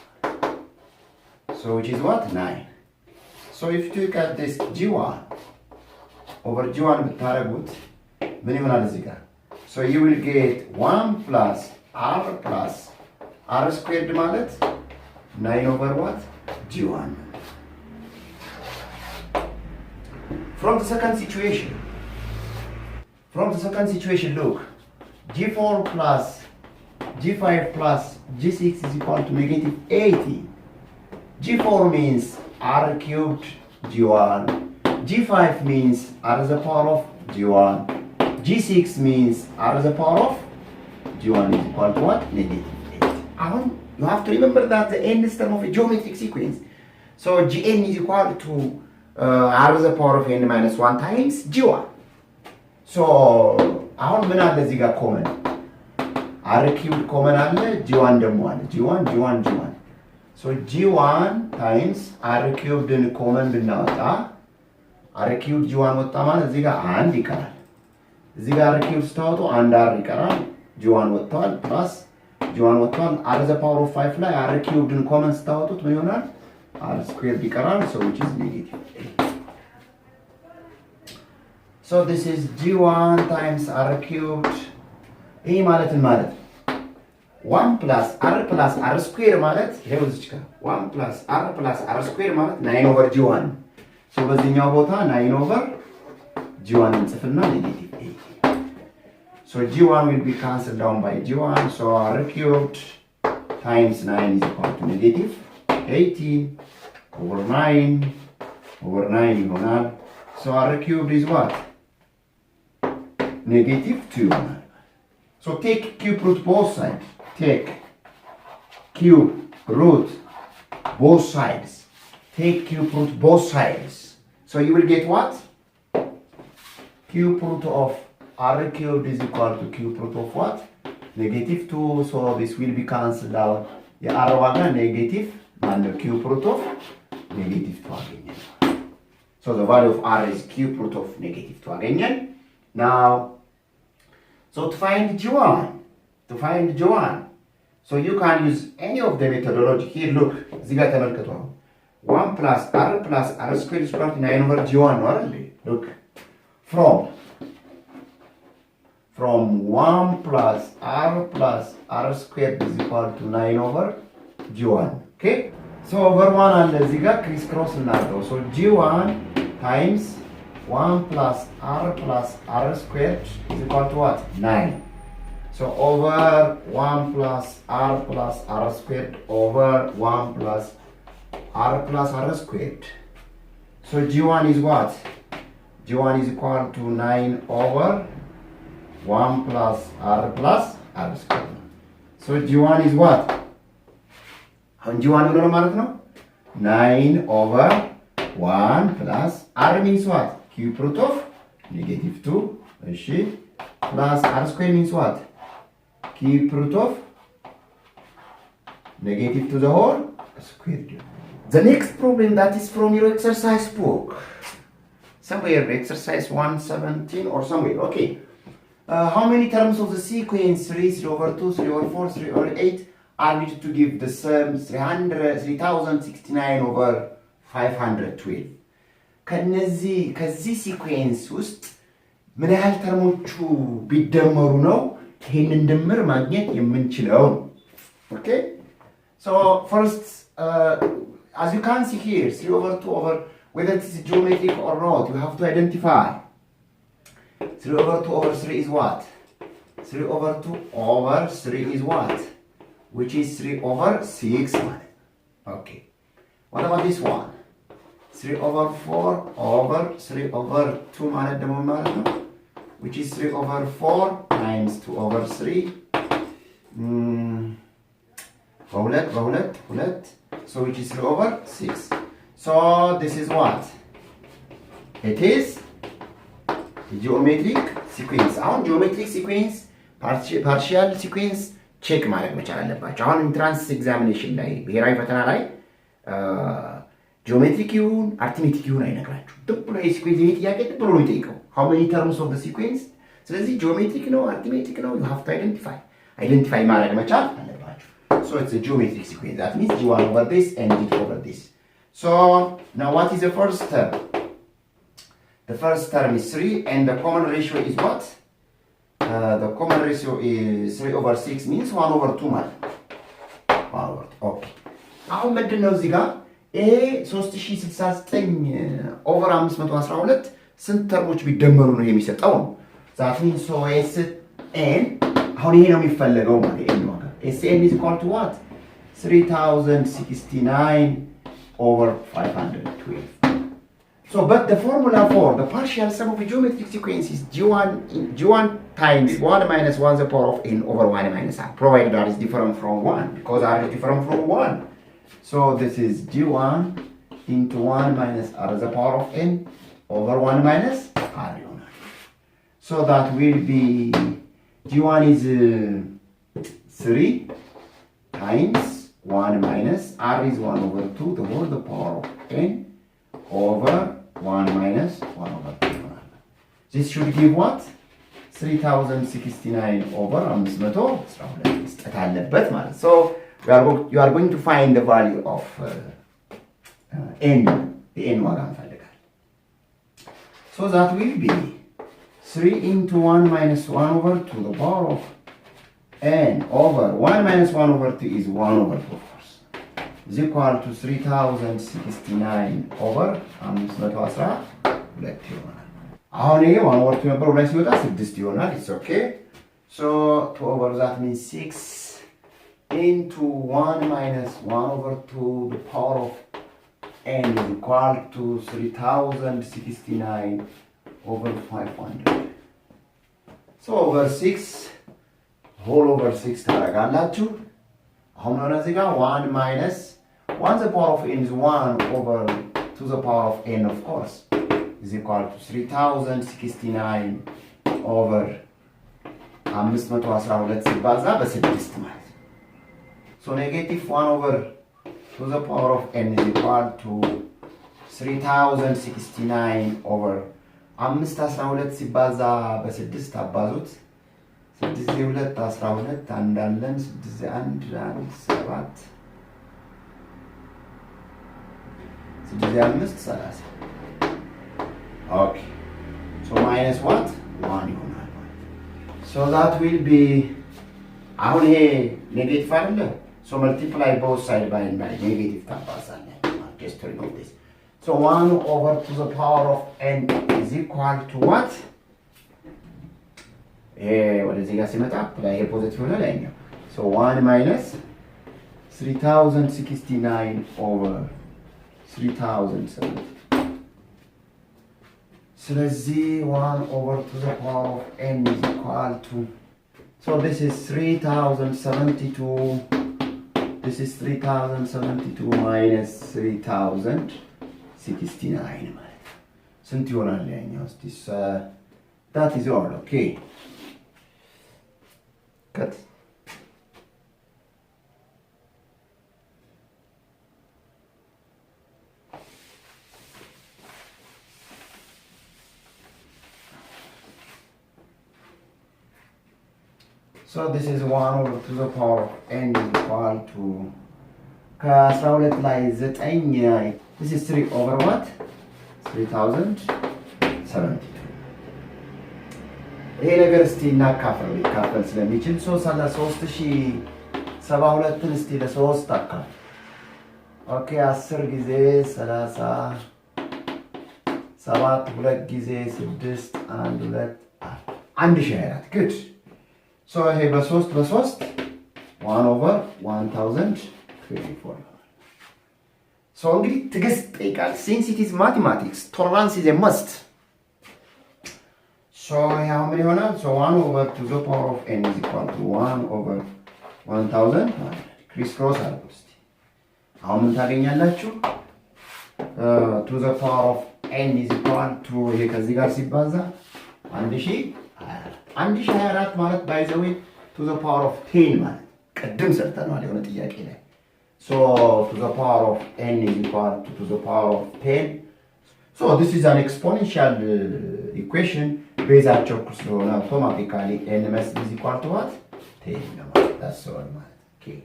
so which is what 9 so if you take out this g1 over g1 ብታረጉት ምን ይሆናል እዚህ ጋር so you will get 1 plus r squared ማለት 9 over what g1 from the second situation look g4 plus g5 plus g6 is equal to negative 80 g4 means r cubed g1 g5 means r to the power of g1 g6 means r to the power of g1 is equal to what negative 8 you have to remember that the nth term of a geometric sequence so gn is equal to r to the power of n minus 1 times g1 so አሁን ምን አለ እዚህ ጋር ኮመን r cubed ኮመን አለ g1 ደግሞ አለ g1 so g1 times r cubed ን ኮመን ብናወጣ r cubed g1 ወጣ ማለት እዚህ ጋር 1 ይቀራል እዚህ ጋር r cubed ስታወጡ 1 r ይቀራል g1 ወጥቷል ፕላስ g1 ወጥቷል r to the power of 5 ላይ r cubed ን ኮመን ስታወጡት ምን ይሆናል r squared ይቀራል so which is negative 8 so this is g1 times r cubed ይሄ ማለት 1 plus r square ማለት ይሄው እዚህ ጋር 1 plus r square ማለት 9 over g1 so በዚህኛው ቦታ 9 over g1 እንጽፍና negative 8 so g1 will be cancelled down by g1 so r cubed times 9 is equal to negative 18 over 9 ይሆናል so r cubed is what negative 2 so take cube root both sides take cube root both sides take cube root both sides so you will get what cube root of r cubed is equal to cube root of what negative 2 so this will be cancelled out the r ዋጋ negative and the cube root of negative 2 አገኘን so the value of r is cube root of negative 2 አገኘን now so to find g1 so you can use any of the methodology here look እዚህ ጋር ተመልከቱ 1 plus r squared is equal to 9 over g1 ነው አይደል look from 1 plus r squared is equal to 9 over g1 okay so over 1 አለ እዚህ ጋር ክሪስ ክሮስ እናድርገው so g1 times 1 plus r squared is equal to what 9 so over 1 plus r squared over 1 plus r squared so g1 is what g1 is equal to 9 over 1 plus r squared So G1 is what? አሁን G1 ምን ነው ማለት ነው? 9 over 1 plus R means what? Cube root of -2 እሺ plus R square means what? Cube root of -2 to the whole square. The next problem that is from your exercise book. Somewhere exercise 117 or somewhere. Okay. How many terms of the sequence 3, 3 over 2, 3 over 4, 3 over 8 are needed to give the sum 3069 over 512? ከዚህ ሲኩዌንስ ውስጥ ምን ያህል ተርሞቹ ቢደመሩ ነው ይሄንን ድምር ማግኘት የምንችለው? Okay? So first, as you can see here, 3 over 2 over, whether it is geometric or not, you have to identify. 3 over 2 over 3 is what? 3 over 2 over 3 is what? Which is 3 over 6. Okay. What about this one? 3 over 4 over 3 over 2 which is 3 over 4 times 2 over 3. So which is 3 over 6. So this is what? It is geometric sequence. አሁን geometric sequence partial sequence ቼክ ማድረግ መቻል አለባቸው። አሁን ኢንትራንስ ኤግዛሚኔሽን ላይ ብሔራዊ ፈተና ላይ ጂኦሜትሪክ ይሁን አርትሜቲክ ይሁን አይነግራችሁ። ዝም ብሎ የሲኩዌንስ ጥያቄ ዝም ብሎ ነው የሚጠይቀው how many terms of the sequence። ስለዚህ ጂኦሜትሪክ ነው አርትሜቲክ ነው you have to identify ማድረግ መቻል አለባችሁ። So it's a geometric sequence. That means G1 over this and G2 over this. So now what is the first term? The first term is 3 and the common ratio is what? The common ratio is 3 over 6 means 1 over 2 ማለት 1 over 2. Okay. አሁን ምንድነው እዚህ ጋር A 3069 over 512 ስንት ተርሞች ቢደመሩ ነው የሚሰጠው? That means so Sn አሁን ይሄ ነው የሚፈልገው ማለት ነው። Sn is equal to what? 3069 over 512. So, but the formula for the partial sum of a geometric sequence is G1 times 1 minus 1 the power of n over 1 minus r, provided r is different from 1, because r is different from 1. So, this is G1 into 1 minus r the power of n over 1 minus r. So, that will be G1 is 3 times 1 minus r is 1 over 2 the whole the power of n over 1 minus 1 over 2. This should give what? 3069 over 512. So you are going to find the value of n, the n one. So that will be 3 into 1 minus 1 over 2 the power of n over 1 minus 1 over 2 is 1 over 2. Is equal to 3069 over 512 ይሆናል። አሁን ይሄ 1 over 2 ነበር ላይ ሲወጣ 6 ይሆናል። It's okay. So 2 over that means 6 into 1 minus 1 over 2 the power of n is equal to 3069 over 500. So over 6 whole over 6 ታደርጋላችሁ። አሁን ነው እዚህ ጋር 1 minus 1 the power of n is 1 over 2 the power of n of course is equal to 3069 over 512 ሲባዛ በ6 ማለት ነው። So negative 1 over 2 the power of n is equal to 3069 over 512 ሲባዛ በ6 አባዙት 6 2 12 አንዳለን 6 1 7 6 5 Okay. So minus what? 1 ይሆናል። So that will be አሁን ይሄ ኔጌቲቭ አይደለ? So multiply both sides by negative ታባዛለህ። Just to remove this. So 1 over to the power of n is equal to what? ወደዚህ ጋር ሲመጣ ይሄ ፖዚቲቭ ሆነ ላይኛው። So 1 minus 3069 over 3070. ስለዚህ 1 over to the power of n is equal to So this is 3072. This is 3072 minus 3069 ማለት ነው። ስንት ይሆናል ያኛው? እስቲ that is all. Okay, cut. So this is 1 over to the power of n is equal to ከ12 ላይ 9. This is 3 over what? 3072. ይሄ ነገር እስቲ እናካፍለው። ሊካፈል ስለሚችል 3072ን እስቲ ለ3 አካፍል። ኦኬ 10 ጊዜ 30 7 2 ጊዜ 6 1 2 1024. good. so ይሄ በ3 1 over 1024. so እንግዲህ ትዕግስት ይጠይቃል. since it is mathematics, tolerance is a must. so how many ይሆናል? so 1 over to the power of n is equal to 1 over 1000. ክሪስ ክሮስ አድርጉት እስቲ። አሁን ምን ታገኛላችሁ? to the power of n is equal to ይሄ ከዚህ ጋር ሲባዛ 1024 ማለት by the way to the power of 10 ማለት ቅድም ሰርተናል የሆነ ጥያቄ ላይ። so to the power of n is equal to the power of 10. so this is an exponential equation. ቤዛቸው እኩል ስለሆነ automatically n must be equal to what? 10 ነው ማለት that's all ማለት okay.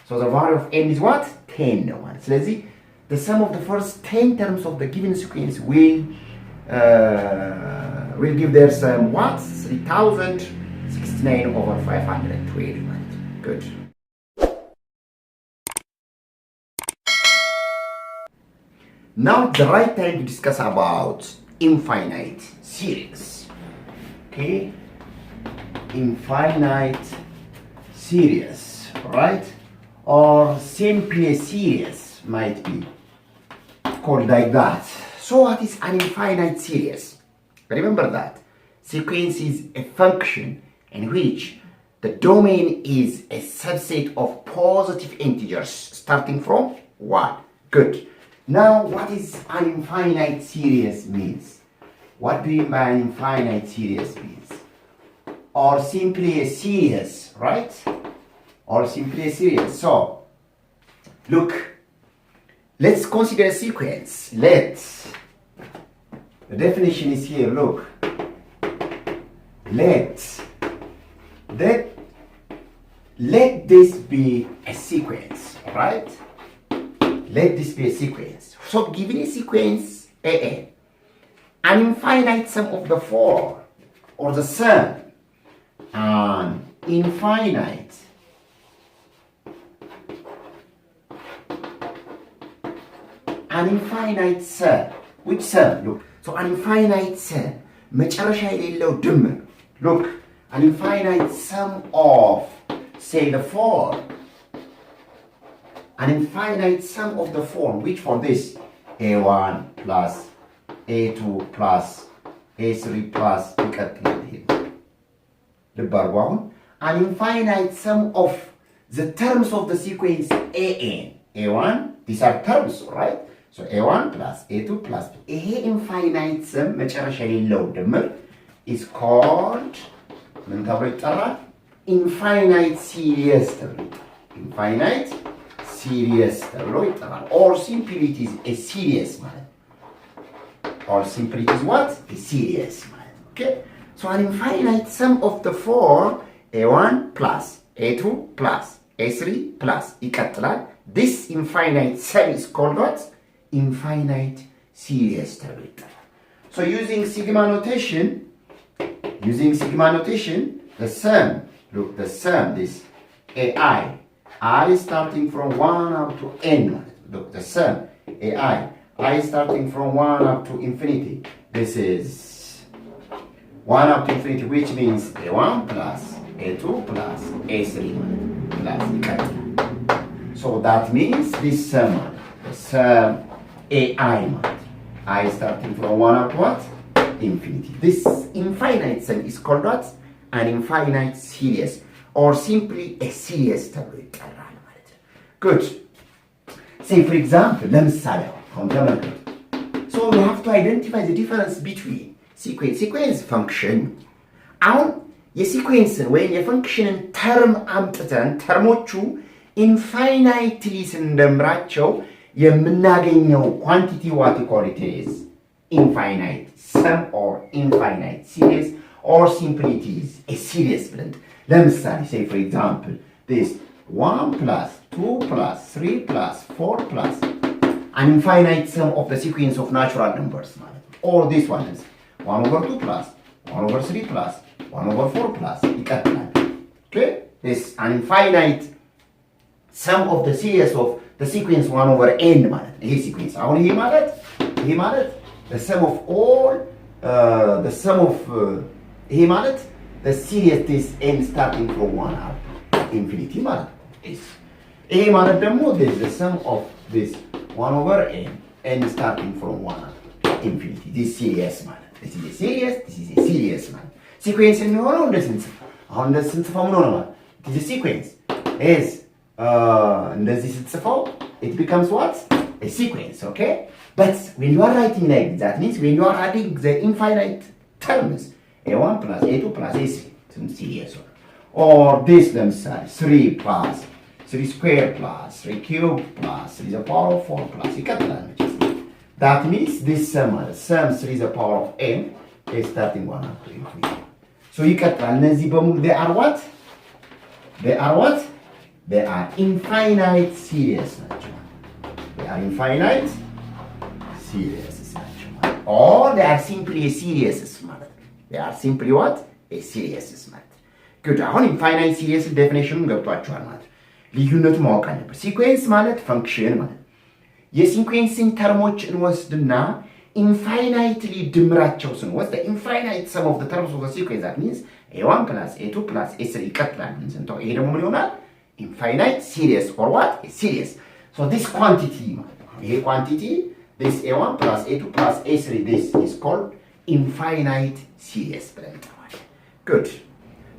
so the value of n is what? 10 ነው ማለት ስለዚህ the sum of the first 10 terms of the given sequence will give their sum what? 3069 over 512 ማለት good. now the right time to discuss about infinite series. okay, infinite series, right? or simply a series might be called like that. so what is an infinite series? remember that sequence is a function in which the domain is a subset of positive integers starting from 1. good. now what is an infinite series means? what do you mean by an infinite series means? or simply a series, right? or simply a series. so look, let's consider a sequence. The definition is here. look, let this be a sequence, right? let this be a sequence. so given a sequence an infinite sum of the four, or the sum an infinite sum. which sum? look, so an infinite sum መጨረሻ የሌለው ድምር. look, an infinite sum of say the four, an infinite sum of the form which for this a1 plus a2 plus a3 plus ይቀጥላል። ልብ አድርጉ አሁን an infinite sum of the terms of the sequence an, a1, these are terms, right? so a1 plus a2 plus ይሄ infinite sum መጨረሻ የሌለው ድምር is called ምን ተብሎ ይጠራል? infinite series ተብሎ ይጠራል። infinite series ተብሎ ይጠራል። or simply it is a series ማለት or simply it is what? a series ማለት okay. so an infinite sum of the four a1 plus a2 plus a3 plus ይቀጥላል። this infinite sum is called what? infinite series ተብሎ ይጠራል። so using sigma notation, the sum, look, the sum, this ai, I starting from 1 up to n, look, the sum ai, I starting from 1 up to infinity, this is 1 up to infinity, which means a1 plus a2 plus a3 plus ይቀጥላል። so that means this sum, the sum ai ማለት I starting from 1 up to what? infinity. This infinite sum is called what? an infinite series. or simply a series ተብሎ ይጠራል ማለት ነው። good say for example ለምሳሌ አሁን ተመልከቱ so we have to identify the difference between sequence function አሁን የሲኩዌንስን ወይም የፈንክሽንን ተርም አምጥተን ተርሞቹ ኢንፋይናይትሊ ስንደምራቸው የምናገኘው ኳንቲቲ what we call it is infinite sum or infinite series or simply it is a series blend. ለምሳሌ say for example this 1 plus 2 plus 3 plus 4 plus an infinite sum of the sequence of natural numbers ማለት ነው or this one is 1 over 2 plus 1 over 3 plus 1 over 4 plus ይቀጥላል okay this an infinite sum of the series of the sequence 1 over n ማለት ነው ይሄ sequence አሁን ይሄ ማለት the sum of all the sum of ይሄ ማለት the series this n starting from 1 up infinity ማለት ነው ይሄ ማለት ደግሞ this the sum of this 1 over n starting from 1 up infinity this series ማለት this is a series this is a series ማለት sequence የሚሆነው እንደዚህ ስንጽፍ አሁን እንደዚህ ስንጽፈው ምን ሆነ ማለት this is sequence is እንደዚህ ስንጽፈው it becomes what a sequence okay but when you are writing like that means when you are adding the infinite terms a1 plus a2 plus a3 some series or this ለምሳሌ 3 plus 3 square plus 3 cube plus 3 to the power of 4 plus ይቀጥላል that means this sum 3 to the power of n is starting 1 up to infinity so ይቀጥላል እነዚህ በሙሉ they are what they are infinite series ናቸው they are infinite series ናቸው or they are simply a series ማለት they are simply what a series ማለት good አሁን infinite series definition ገብቷችኋል ማለት ልዩነቱ ማወቅ አለበት sequence ማለት function ማለት የሲኩዌንስን ተርሞች እንወስድና infinitely ድምራቸው ስንወስድ the infinite sum of the terms of the sequence that means a1 plus a2 plus a3 ይቀጥላል እንሰንተው ይሄ ደግሞ ምን ይሆናል infinite series or what a series so this quantity ይሄ quantity this a1 plus a2 plus a3 this is called infinite series good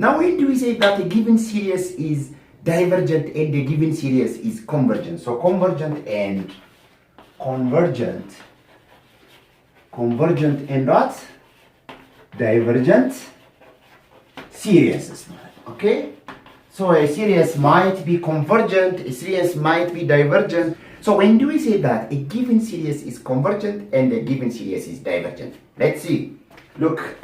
now when do we say that a given series is divergent and a given series is convergent so convergent and what divergent series okay so a series might be convergent a series might be divergent so when do we say that a given series is convergent and a given series is divergent let's see look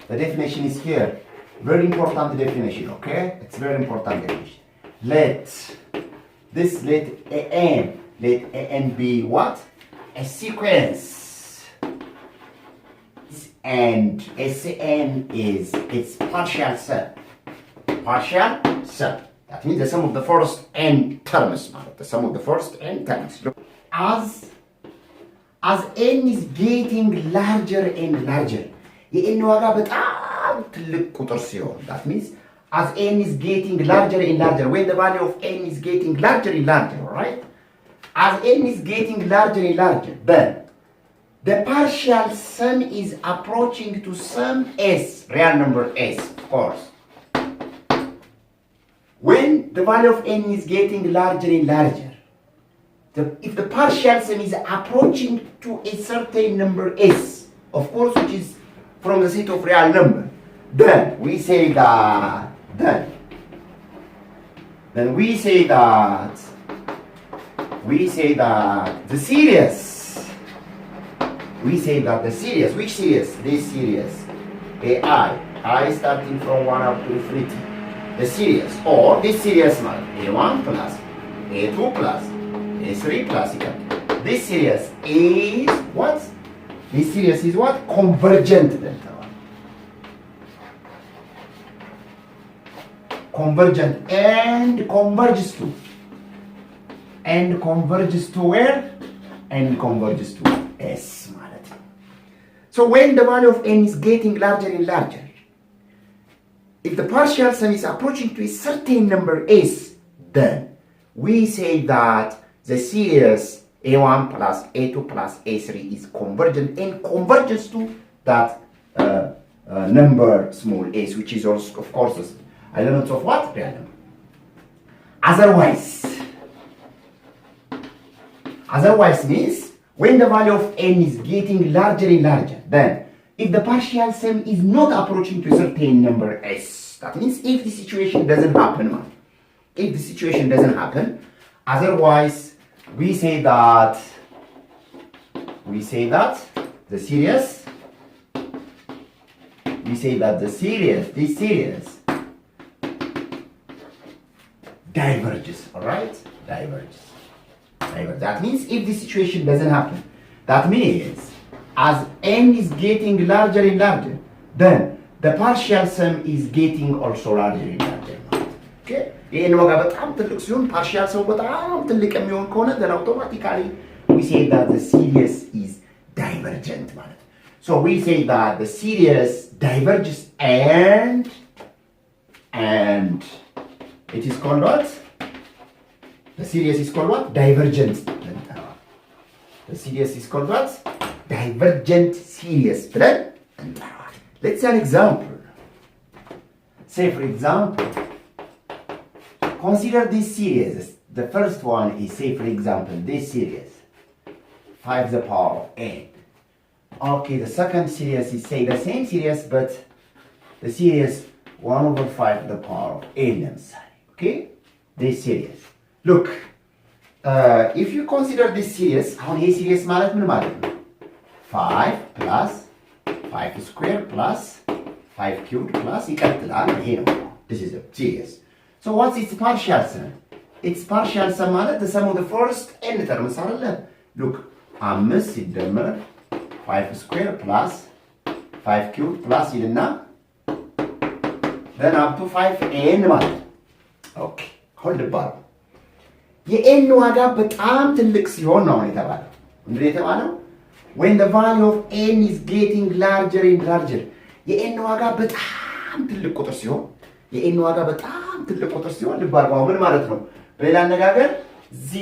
the definition is here very important definition okay it's very important definition let an be what a sequence and Sn is its partial sum that means the sum of the first n terms the sum of the first n terms as n is getting larger and larger የn ዋጋ በጣም ትልቅ ቁጥር ሲሆን that means as n is getting larger and larger when the value of n is getting larger and larger right as n is getting larger and larger then the partial sum is approaching to some s real number s of course when the value of n is getting larger and larger if the partial sum is approaching to a certain number s of course which is from the set of real number then we say that the series which series this series I starting from 1 up to infinity the series or this series a1 plus a2 plus a3 plus this series is what this series is what convergent and converges to where and converges to s so when the value of n is getting larger and larger if the partial sum is approaching to a certain number s then we say that the series a1 plus a2 plus a3 is convergent and converges to that number small s which is also of course Elements of what? Real number. Otherwise means when the value of n is getting larger and larger, then if the partial sum is not approaching to a certain number s, that means if the situation doesn't happen, otherwise we say that the series diverges, all right? Diverges. That means if the situation doesn't happen, that means as n is getting larger and larger, then the partial sum is getting also larger and larger. Okay? ይሄን ዋጋ በጣም ትልቅ ሲሆን partial sum በጣም ትልቅ የሚሆን ከሆነ then automatically we say that the series is divergent ማለት ነው. So we say that the series diverges and it is called what? The series is called what? Divergent. The series is called what? Divergent series. Let's say an example. Say for example, consider this series. The first one is, say for example, this series, 5 to the power of n. Okay, the second series is, say, the same series, but the series 1 over 5 to the power of n. Okay, this series. Look, if you consider this series, how many series ማለት ምን ማለት ነው? 5 plus 5 square plus 5 cubed plus ይቀጥላል። ይሄ ነው። This is a series. So what's its partial sum? Its partial sum ማለት the sum of the first n terms አይደለ? Look, 5 ሲደመር 5 square plus 5 cubed plus ይልና then up to 5n ማለት ነው። Okay, hold the bar. የኤን ዋጋ በጣም ትልቅ ሲሆን ነው የተባለው። እንዴት የተባለው? when the value of n is getting larger and larger, የኤን ዋጋ በጣም ትልቅ ቁጥር ሲሆን ልብ አድርጉ። ምን ማለት ነው? በሌላ አነጋገር ዚ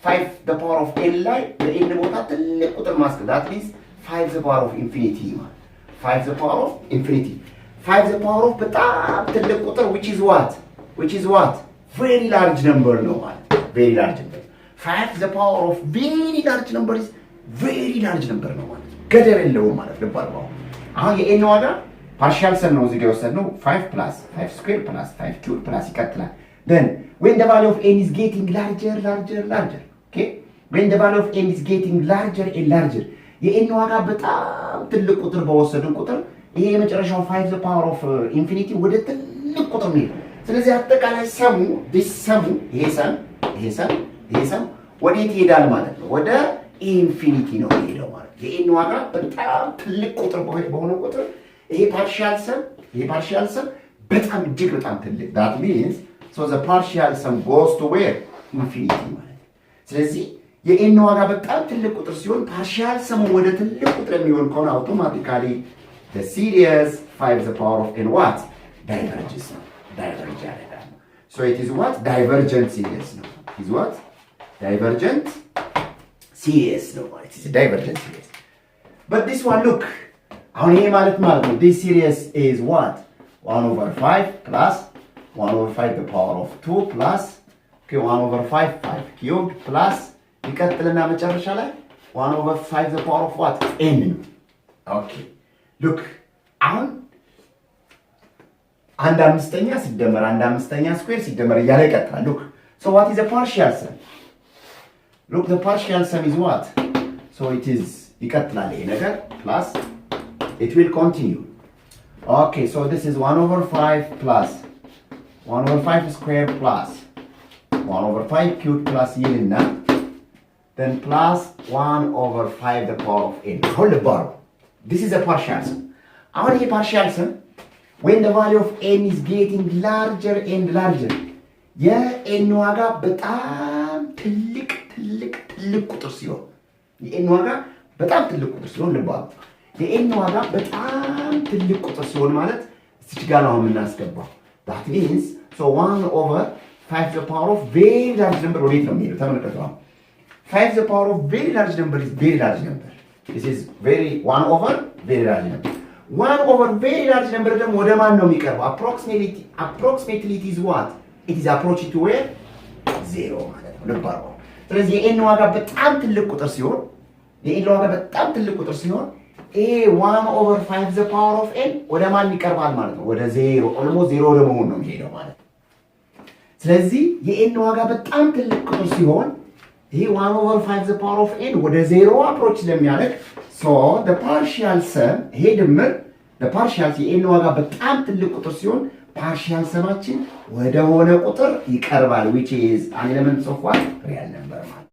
5 the power of n ላይ በኤን ቦታ ትልቅ ቁጥር ማስቀመጥ means 5 the power of infinity ማለት 5 the power of infinity 5 the power of በጣም ትልቅ ቁጥር which is what very large number ነው ማለት very large number 5 the power of very large number is very large number ነው ማለት ገደብ የለውም ማለት ልብ አድርጉ። አሁን የኤን ዋጋ partial sum ነው እዚህ ጋር የወሰድነው 5 plus 5 square plus 5 cube plus ይቀጥላል። then when the value of n is getting larger, okay, when the value of n is getting larger and larger, የኤን ዋጋ በጣም ትልቅ ቁጥር በወሰድን ቁጥር ይሄ የመጨረሻው 5 the power of infinity ወደ ትልቅ ቁጥር ነው። ስለዚህ አጠቃላይ ሰሙ ይሄ ሰም ወዴት ይሄዳል ማለት ነው? ወደ ኢንፊኒቲ ነው የሚሄደው ማለት ነው። የኤን ዋጋ በጣም ትልቅ ቁጥር በሆነ ቁጥር ይሄ partial sum በጣም እጅግ በጣም ትልቅ that means so the partial sum goes to where? Infinity ማለት ነው። ስለዚህ የኤን ዋጋ በጣም ትልቅ ቁጥር ሲሆን partial sum ወደ ትልቅ ቁጥር የሚሆን ከሆነ automatically the series 5 the power of n what? Diverges. So it is what? Divergent series ነው. Is what? Divergent series ነው ማለት is a divergent series. But this one, look, አሁን ይሄ ማለት ነው this series is what? 1 over 5 plus 1 over 5 the power of 2 plus okay 1 over 5 cubed plus ይቀጥልና መጨረሻ ላይ 1 over 5 the power of what? n ነው። Okay, look, አሁን 1/5 ሲደመር 1/5 ስኩዌር ሲደመር እያለ ይቀጥላል። Look, so what is the partial sum? Look, the partial sum is what? So it is ይቀጥላል ይሄ ነገር plus it will continue. Okay, so this is 1 over 5 plus 1 over 5 square plus 1 over 5 cubed plus ይልና then plus 1 over 5 the power of n. Hold the bar. This is a partial sum. አሁን ይሄ partial sum when the value of n is getting larger and larger, የn ዋጋ በጣም ትልቅ ቁጥር ሲሆን የn ዋጋ በጣም ትልቅ ቁጥር ሲሆን ልብ አድርጉ። የn ዋጋ በጣም ትልቅ ቁጥር ሲሆን ማለት እዚህ ጋር ነው የምናስገባው። that means so 1 over 5 the power of very large number ወዴት ነው የሚሄደው? ተመልከቱ። 5 the power of very large number is very large number. This is 1 over very large number. 1 over very large number ደግሞ ወደ ማን ነው የሚቀርበው? approximately it is what? it is approaching to where? 0 ማለት ነው። ልብ አድርጉ። ስለዚህ የኤን ዋጋ በጣም ትልቅ ቁጥር ሲሆን ይሄ 1 over 5 the power of n ወደ ማን ይቀርባል ማለት ነው? ወደ 0 ኦልሞስት 0 ወደ መሆን ነው የሚሄደው ማለት ነው። ስለዚህ የኤን ዋጋ በጣም ትልቅ ቁጥር ሲሆን ይሄ 1 over 5 the power of n ወደ 0 አፕሮች ስለሚያደርግ so the partial sum ይሄ ድምር the partial የኤን ዋጋ በጣም ትልቅ ቁጥር ሲሆን partial sumማችን ወደ ሆነ ቁጥር ይቀርባል which is an element of what? real number ማለት